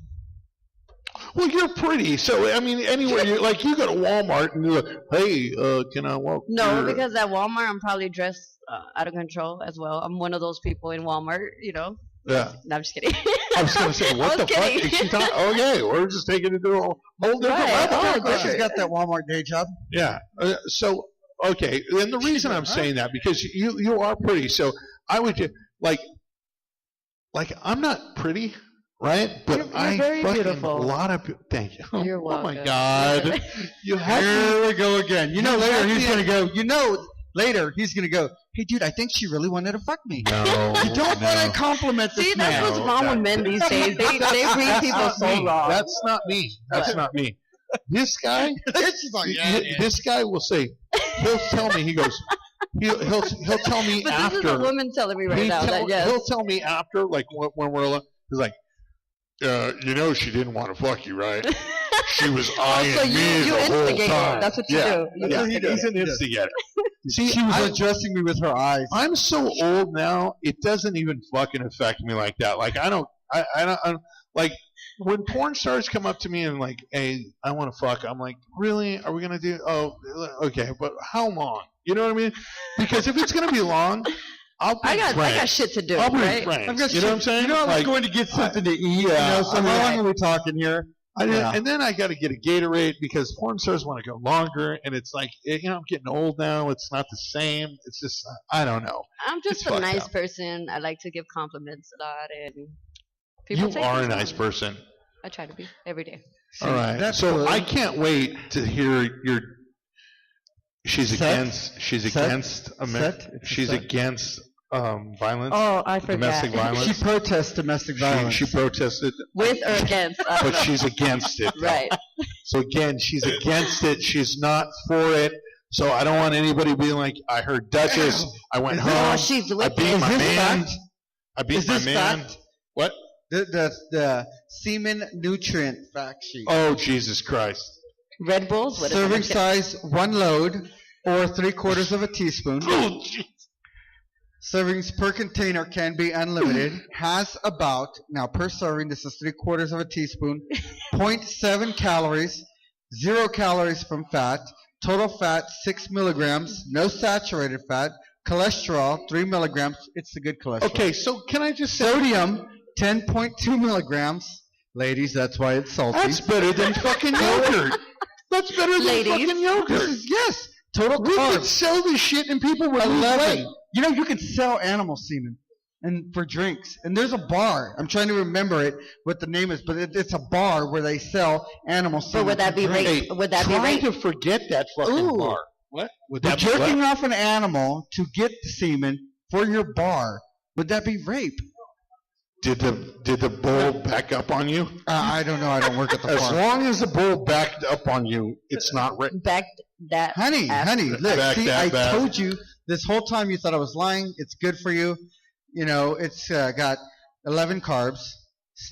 Well, you're pretty, so I mean, anywhere you like, you go to Walmart and you're like, hey, can I walk? No, your-" because at Walmart I'm probably dressed out of control as well. I'm one of those people in Walmart, you know. Yeah. No, I'm just kidding. I was gonna say, what I the was fuck kidding. is she talking? Okay, we're just taking it to a whole different Right. level. Oh, She's different. got that Walmart day job. Yeah. So okay, and the reason I'm saying that because you are pretty, so I would just like I'm not pretty. Right, but You're I very fucking beautiful. a lot of thank you. You're Oh my welcome. God, you have Here we go again. You know, You later have he's to- gonna go. You know, later he's gonna go. Hey, dude, I think she really wanted to fuck me. no. You don't no. want to compliment this See, that's man. what's wrong with men these days. They read people That's so not me. wrong. That's not me. That's not me. This guy, She's like, yeah, yeah. this guy will say, he'll tell me. He goes, he'll tell me But after. this is a woman telling me right now that yes. He'll tell me after, like when we're alone. He's like, you know, she didn't want to fuck you, right? She was eyeing So me you the whole instigate it. time. That's what you yeah. do. You Yeah, instigate he's it. an instigator. See, She was I- addressing me with her eyes. I'm so old now, it doesn't even fucking affect me like that. Like, I don't, like, when porn stars come up to me and like, hey, I want to fuck, I'm like, really? Are we going to do, oh, okay, but how long? You know what I mean? Because if it's going to be long, I'll be I got friends. shit to do, I'll be right? friends. I've got You know what I'm saying? You know, I was Like, going to get something to eat. yeah, You know, so I'm how like- long are we talking here? Yeah. And then I got to get a Gatorade because porn stars want to go longer, and it's like, you know, I'm getting old now. It's not the same. It's just, I don't know. I'm It's just a fucked nice up. person. I like to give compliments a lot, and people You take are a it nice wrong. person. I try to be every day. All right. That's So good. I can't wait to hear your. She's Set? against. She's Set? against. Set? It's a She's set. against violence. Oh, I Domestic violence. She protests domestic violence. She protested, With or against? I don't but know. she's against it. Right. So again, she's against it. She's not for it. So I don't want anybody being like, I heard Duchess. I went Is home. Oh, she's I with beat it. my Is this man. fact? I beat Is my this man. fact? What? The semen nutrient fact sheet. Oh Jesus Christ! Red Bulls? What is Serving it? size 1 load or 3/4 of a teaspoon. Oh, jeez. Servings per container can be unlimited. Has about, now per serving, this is 3/4 of a teaspoon, 0.7 calories, 0 calories from fat, total fat 6 milligrams, no saturated fat, cholesterol 3 milligrams. It's the good cholesterol. Okay, so can I just say Sodium 10.2 milligrams. Ladies, that's why it's salty. that's better than fucking yogurt? That's better than Ladies. fucking This yogurt. is, yes, total We could carbs. sell this shit and people would lose 11. weight. You know, you can sell animal semen and for drinks. And there's a bar. I'm trying to remember it, what the name is, but it's a bar where they sell animal semen. But would that for be drinks. rape? Would that be Trying rape? to forget that fucking Ooh. bar. What? Would But that be jerking what? off an animal to get the semen for your bar, would that be rape? Did the bull back up on you? I don't know. I don't work at the As bar. long as the bull backed up on you, it's not rape. Back that. Honey, ass. honey, look, Back see, that I bad. told you this whole time you thought I was lying. It's good for you. You know, it's got 11 carbs,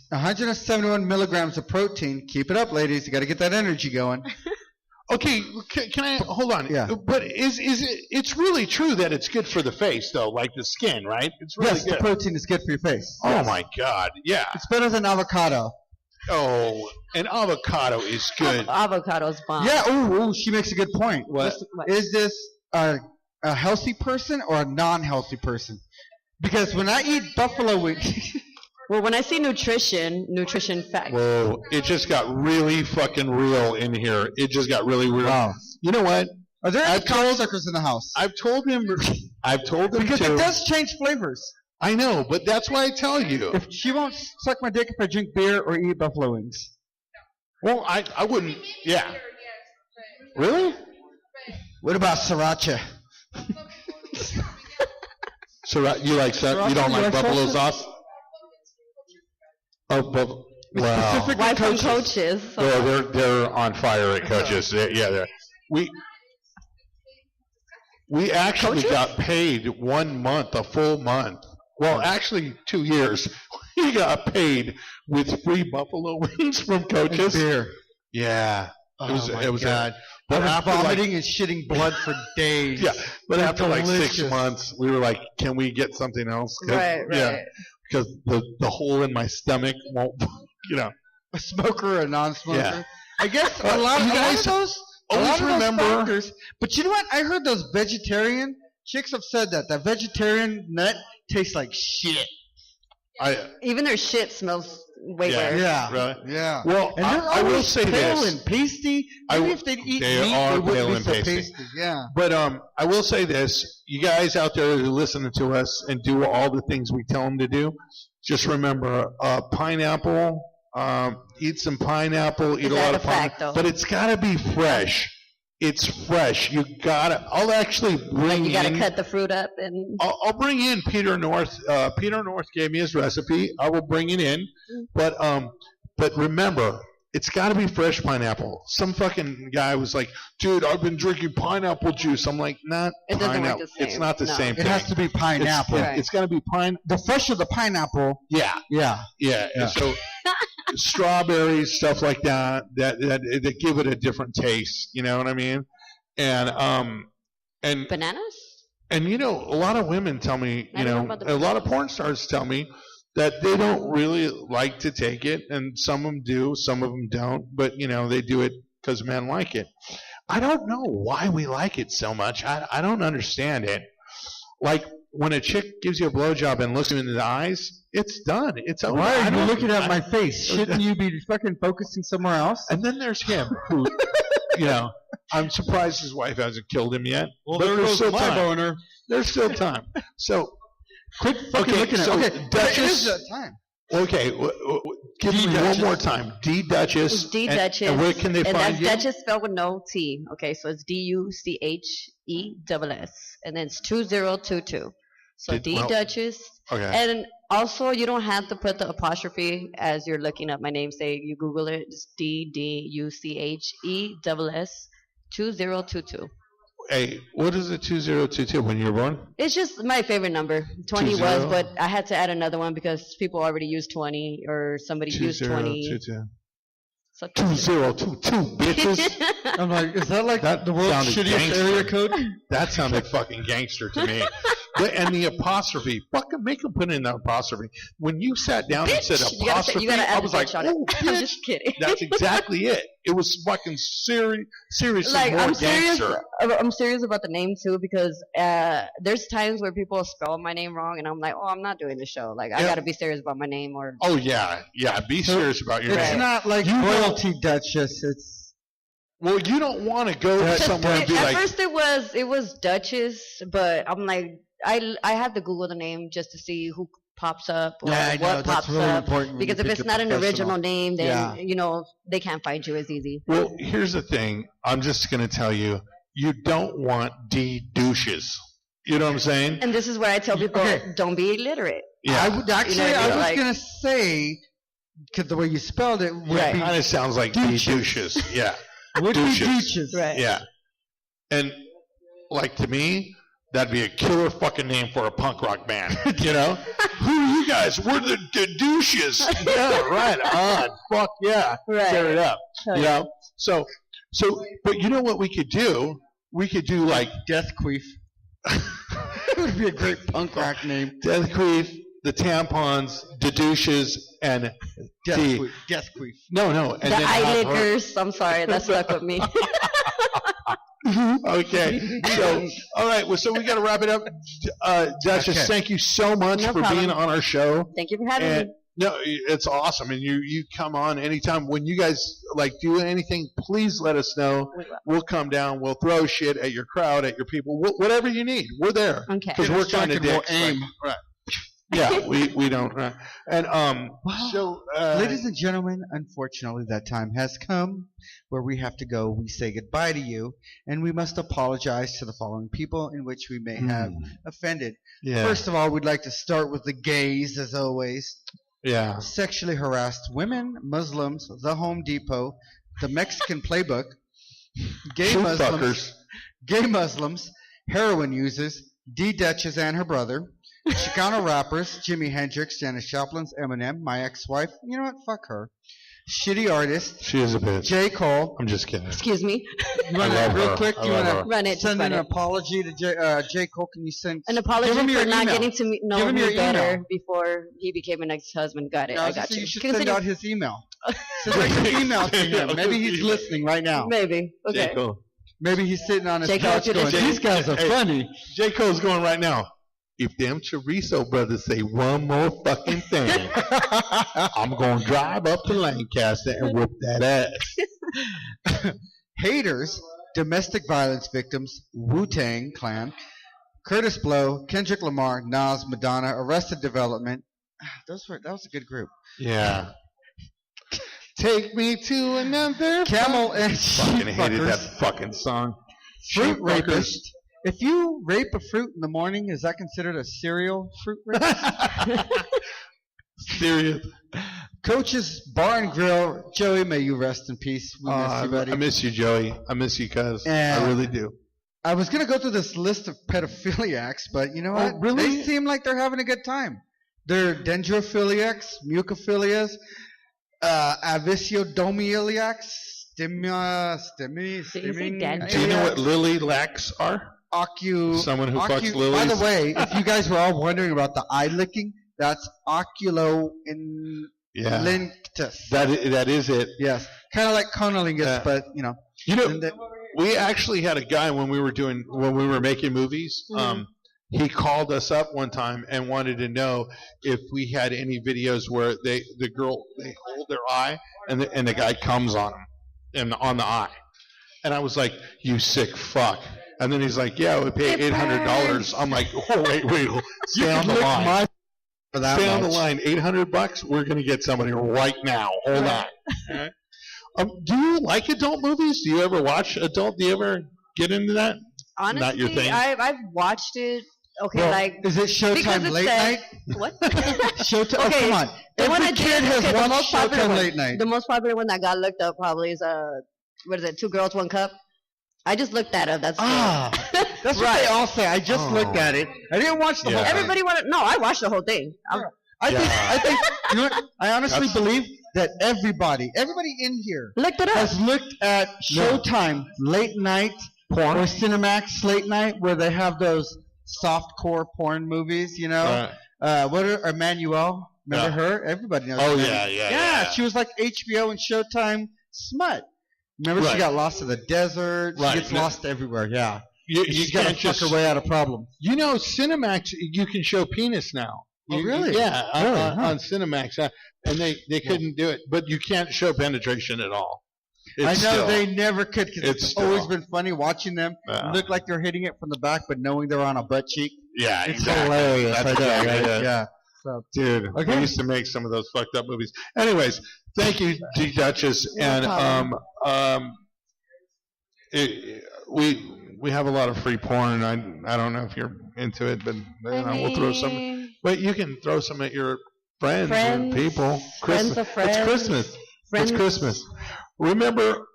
171 milligrams of protein. Keep it up, ladies. You got to get that energy going. Okay, can I hold on? Yeah. But is it? It's really true that it's good for the face, though, like the skin, right? It's really Yes, the good. protein is good for your face. Oh Yes. my God! Yeah. It's better than avocado. Oh, an avocado is good. Avocado's bomb. Yeah. Ooh, she makes a good point. What? Is this a healthy person or a non-healthy person? Because when I eat buffalo wings, Well, when I see nutrition facts. Whoa, it just got really fucking real in here. It just got really real. Wow. You know what? are there any cocksuckers in the house? I've told him Because to. it does change flavors. I know, but that's why I tell you. If she won't suck my dick if I drink beer or eat buffalo wings. Well, I wouldn't. Yeah. Really? What about sriracha? So you like that? You don't like buffalo sauce? Oh, wow. Specific Why from coaches. coaches? Oh, they're on fire at Coaches. They're we actually Coaches? got paid 1 month, a full month. Well, actually 2 years. We got paid with free buffalo wings from Coaches. Beer. Yeah. Oh my God. But I was after vomiting and shitting blood for days. yeah, but They're after like 6 delicious. months, we were like, "Can we get something else?" Right. Yeah, because the hole in my stomach won't, A smoker or a non-smoker. Yeah. I guess a lot You of guys those. always remember- factors, but you know what? I heard those vegetarian chicks have said that vegetarian nut tastes like shit. Even their shit smells way Yeah. worse. Yeah. Really? Yeah. Well, And they're I will always say pale this. and pasty. I Maybe w- if they'd eat they meat, are they wouldn't pale be and so pasty. Yeah. But I will say this: you guys out there who listen to us and do all the things we tell them to do, just remember pineapple. Eat some pineapple. Eat Is a that lot a of pineapple, fact, though? but it's got to be fresh. It's fresh. You gotta. I'll actually bring You gotta in. cut the fruit up and. I'll bring in Peter North. Peter North gave me his recipe. I will bring it in, but remember, it's got to be fresh pineapple. Some fucking guy was like, "Dude, I've been drinking pineapple juice." I'm like, "Not It doesn't work pineapple. the same. It's not the No. same It thing. has to be pineapple. Right. It's got to be pine. The fresher the pineapple, Yeah, yeah. yeah. And so strawberries, stuff like that give it a different taste. You know what I mean? And Bananas? And a lot of women tell me, I don't know about the a lot of porn stars tell me that they don't really like to take it, and some of them do, some of them don't, but they do it because men like it. I don't know why we like it so much. I don't understand it. Like when a chick gives you a blowjob and looks you in the eyes, it's done. It's over. Why I are you don't- looking at my face? Shouldn't you be fucking focusing somewhere else? And then there's him, who, I'm surprised his wife hasn't killed him yet. Well, but there there's goes still my time. boner. There's still time. So, Quit fucking looking at so it. Okay, Duchess. it is that time. Okay, give me D-Duchess. one more time. D Duchess. It's D Duchess. And where can they and find that's you? Duchess spelled with no T. Okay, so it's DUCHESS. And then it's 2022. So D Duchess. Okay. And also, you don't have to put the apostrophe as you're looking up my name. Say you Google it. It's DDUCHESS 2022. Hey, what is it? 2022 when you were born? It's just my favorite number. 20 20? was, but I had to add another one because people already used 20 or somebody used 20. 2022. So 2022, bitches. I'm like, is that like That the world's sounded shittiest gangster. area code? That sounded fucking gangster to me. And the apostrophe, fucking make them put in the apostrophe. When you sat down and said Bitch! apostrophe, You gotta I add was the like, bitch on it. oh, I'm bitch. just kidding. That's exactly it. It was fucking seriously Like more I'm serious. gangster. I'm serious about the name too because there's times where people spell my name wrong and I'm like, oh, I'm not doing the show. Like I Yeah. gotta be serious about my name or. Oh yeah, yeah. Be serious about your It's name. not like You royalty Duchess. It's Well, you don't want to go to somewhere and be At like, first it was Duchess, but I'm like I had to Google the name just to see who pops up or yeah, I know what that's pops really up. important. when Because you if pick it's a not an professional. original name, then Yeah. they can't find you as easy. well, here's the thing. I'm just going to tell you, you don't want D douches. You know what I'm saying? And this is where I tell people, Okay. don't be illiterate. Yeah. I would actually, You know, I was like- gonna say, because the way you spelled it would Right. be Kind of sounds like D douches. Yeah. would be douches. douches. Right. Yeah. And like to me, that'd be a killer fucking name for a punk rock band. You know? Who are you guys? We're the douches. Yeah, right on. Fuck yeah. Right. Tear it up. Oh, You yeah. know? So, but you know what we could do? We could do like Death Queef. It would be a great punk rock name. Death Queef, the tampons, the douches, and the Death queef. no, and The then have eye her- lickers. I'm sorry, that stuck with me. Okay, so all right, well, so we got to wrap it up. Duchess, Okay. thank you so much No for problem. being on our show. Thank you for having And me. no, it's awesome, and you come on anytime. When you guys like do anything, please let us know. We will. We'll come down. We'll throw shit at your crowd, at your people, whatever you need. We're there Okay. because we're kind of We'll dicks. aim. Right. Yeah, we don't. Right. And so Ladies and gentlemen, unfortunately, that time has come where we have to go. We say goodbye to you, and we must apologize to the following people in which we may have offended. yeah, First of all, we'd like to start with the gays, as always. yeah, Sexually harassed women, Muslims, the Home Depot, the Mexican Playbook, gay Shoot Muslims, fuckers. heroin users, D. Duchess and her brother, Chicano rappers, Jimi Hendrix, Janis Joplin's Eminem, my ex-wife, you know what, fuck her, shitty artists, She is a bitch. J. Cole. I'm just kidding. Excuse me. You want I love to, real her. quick, I you love want her. to Run it. Just send run an it. apology to J. Cole? Can you send An apology Give him for your not email. getting to know Give him me your better email. before he became an ex-husband. Got it. No, I got so you. you should Consider- send out his email. Send out his email to him. Maybe he's listening right now. Maybe. Okay. J. Cole. Maybe he's sitting on his J. Cole, couch if you're going, listening- these guys are Hey. funny. J. Cole's going right now. If them Chorizo brothers say one more fucking thing, I'm going to drive up to Lancaster and whoop that ass. Haters, domestic violence victims, Wu-Tang Clan, Curtis Blow, Kendrick Lamar, Nas, Madonna, Arrested Development. That was a good group. Yeah. Take me to another. Camel and Fucking hated Sheepfuckers. that fucking song. Fruit Sheepfuckers. rapist. If you rape a fruit in the morning, is that considered a serial fruit rapist? Serious. Coach's Bar and Grill. Joey, may you rest in peace. We miss you, buddy. I miss you, Joey. I miss you, cuz. And- I really do. I was going to go through this list of pedophiliacs, but you know what? really? They seem like they're having a good time. They're dendrophiliacs, mucophilias, avisiodomiliacs, Did you say dendro? Do you know what lily lacs are? Someone who fucks lilies? By the way, if you guys were all wondering about the eye licking, that's oculoinlinctus. Yeah. That is it. Yes. Kind of like conolingus, Yeah. but, you know. You know, and the- we actually had a guy when we were making movies. Mm-hmm. He called us up one time and wanted to know if we had any videos where they hold their eye and the guy comes on them and on the eye. And I was like, "You sick fuck." And then he's like, "Yeah, we pay $800." I'm like, "Oh wait, stay on the line. for that Stay on the much. line. $800. We're gonna get somebody right now. Hold on." All right. Do you like adult movies? Do you ever watch adult? Do you ever get into that? Honestly, Not your thing? I've watched it. Okay, Well, like is it because Showtime it late says- night? What? Showtime. Oh, Okay, come on. the one Every I kid did- has okay, the watched most popular Showtime one. late night. The most popular one that got looked up probably is what is it? 2 Girls, 1 Cup. I just looked that up. That's That's what Right. they all say. I just Oh. looked at it. I didn't watch the Yeah. whole thing. Everybody wanted. No, I watched the whole thing. I think you know what? I honestly That's- believe that everybody in here Looked it up. has looked at Showtime late night porn or Cinemax late night where they have those softcore porn movies, you know? What are Emmanuel? Remember her? Everybody knows. Oh, Emmanuel. yeah. She was like HBO and Showtime smut. Remember Right. she got lost in the desert. Right. She gets lost everywhere. Yeah. You She's got to can't fuck just. her way out of problems. You know, Cinemax, you can show penis now. Oh, really? Yeah, Really? on Cinemax, and they couldn't do it, but you can't show penetration at all. I know It's still- they never could because It's it's always still- been funny watching them Yeah. look like they're hitting it from the back, but knowing they're on a butt cheek. Yeah, It's exactly. hilarious. That's I know, exactly right? it. Yeah. So, Dude, Okay. we used to make some of those fucked up movies. Anyways, thank you, D Duchess, and problem. we have a lot of free porn. I don't know if you're into it, but we'll throw some. But you can throw some at your friends and people. Friends of friends. It's Christmas. Friends. It's Christmas. Remember,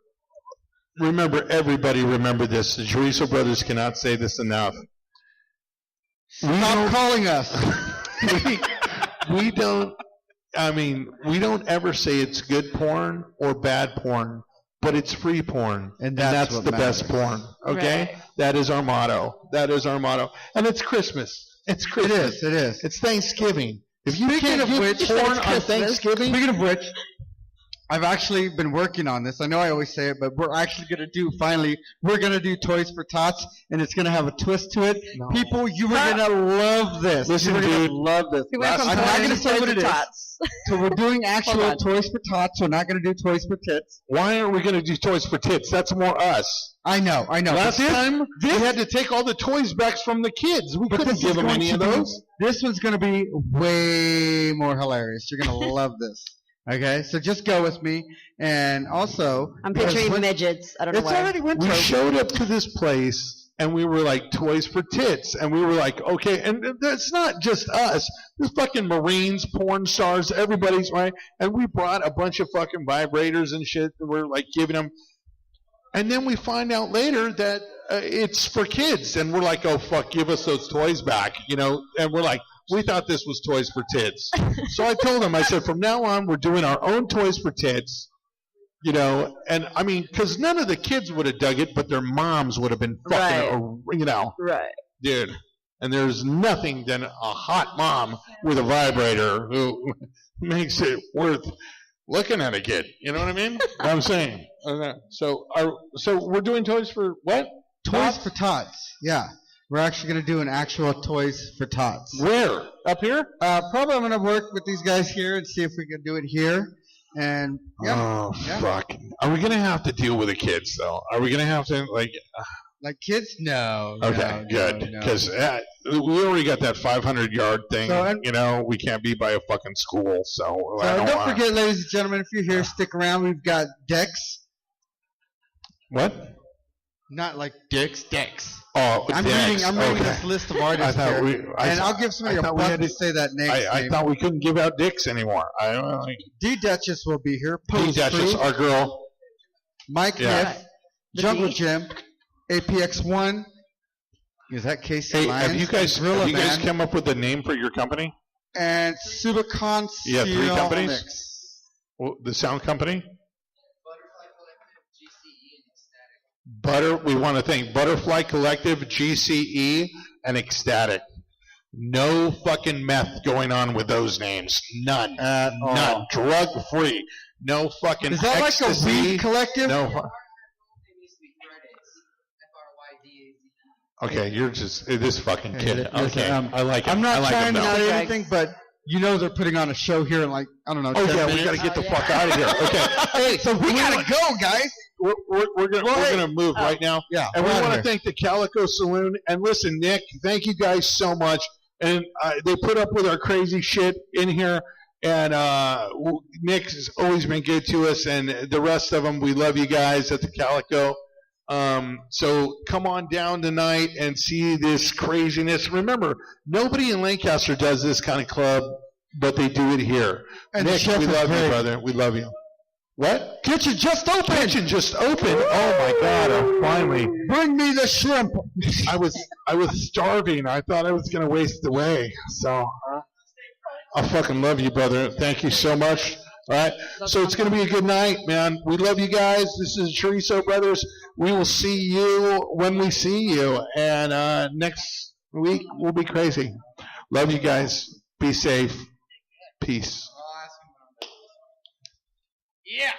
everybody remember this. The Chorizo brothers cannot say this enough. stop calling us. we don't ever say it's good porn or bad porn, but it's free porn, And that's what the best porn. Okay, Right. That is our motto. And it's Christmas. It's Christmas. It is. It's Thanksgiving. If you Speaking can't of get which, porn on Christmas. Thanksgiving, Speaking of which, I've actually been working on this. I know I always say it, but we're actually going to do, finally, we're going to do Toys for Tots, and it's going to have a twist to it. No. People, you are going to love this. Listen, you are going dude. to love this. We went from I'm not toys going to to say what toys it to is. tots. So we're doing Hold actual on. Toys for Tots. We're not going to do Toys for Tits. why aren't we going to do Toys for Tits? That's more us. I know. Last But time, we had to take all the toys back from the kids. We but couldn't this give is them going any to of be- those. This one's going to be way more hilarious. You're going to love this. Okay, so just go with me. And also, I'm picturing because midgets. I don't know it's why. already winter. We showed up to this place, and we were like, Toys for Tits. And we were like, okay. And it's not just us. There's fucking Marines, porn stars, everybody's, right? And we brought a bunch of fucking vibrators and shit. And we're like giving them. And then we find out later that it's for kids. And we're like, oh, fuck, give us those toys back. You know? And we're like, we thought this was Toys for Tits. So I told them, I said, from now on, we're doing our own Toys for Tits. You know, and I mean, because none of the kids would have dug it, but their moms would have been fucking, you know, Right. dude. And there's nothing than a hot mom with a vibrator who makes it worth looking at a kid. You know what I mean? What I'm saying. So we're doing toys for what? Toys for Tots. Yeah. We're actually going to do an actual Toys for Tots. Where? Up here? Probably I'm going to work with these guys here and see if we can do it here. And yeah, Oh, yeah. fuck. Are we going to have to deal with the kids, though? Are we going to have to, like... Like kids? No. Okay, no, good. no, no. Because we already got that 500-yard thing. So, and- you know, we can't be by a fucking school, so I So don't don't wanna- forget, ladies and gentlemen, if you're here, stick around. We've got Dex. What? Not like dicks, Dex. Oh, I'm Dex. reading Okay. this list of artists I thought here, we- I and thought- I'll give somebody I a thought we buck had to to- say that name. I thought we couldn't give out dicks anymore. I don't like D Duchess will be here. D Pose Duchess, Crew, our girl. Mike Yeah. Niff, The Jungle D? Jim, APX1. Is that Casey Hey, Lyons? have you guys Gorilla Man, come up with a name for your company? and Subicon You have 3 companies? Mix. Well, the sound company? We want to thank Butterfly Collective, GCE, and Ecstatic. No fucking meth going on with those names. None. At all. None. Drug free. No fucking Is that ecstasy. like a weed collective? No. Okay, you're just this fucking kid. Listen, Okay, I like it. I'm not I like trying him to now. say No anything, but you know they're putting on a show here in like, I don't know, Oh 10 yeah, minutes. we got to get the fuck out of here. Okay. Hey, So we gotta go, guys. we're gonna move right now. Yeah, And we we're outta want to here. thank the Calico Saloon. And listen, Nick, thank you guys so much. And they put up with our crazy shit in here. And Nick has always been good to us. And the rest of them, we love you guys at the Calico. So come on down tonight and see this craziness. Remember, nobody in Lancaster does this kind of club, but they do it here. And the Nick, chef we is love you, great. brother. We love you. What? Kitchen just open. Kitchen just opened. Oh my God! Finally, Bring me the shrimp. I was starving. I thought I was gonna waste away. So I fucking love you, brother. Thank you so much. All right. So it's gonna be a good night, man. We love you guys. This is Chorizo Brothers. We will see you when we see you, and next week will be crazy. Love you guys. Be safe. Peace. Yeah.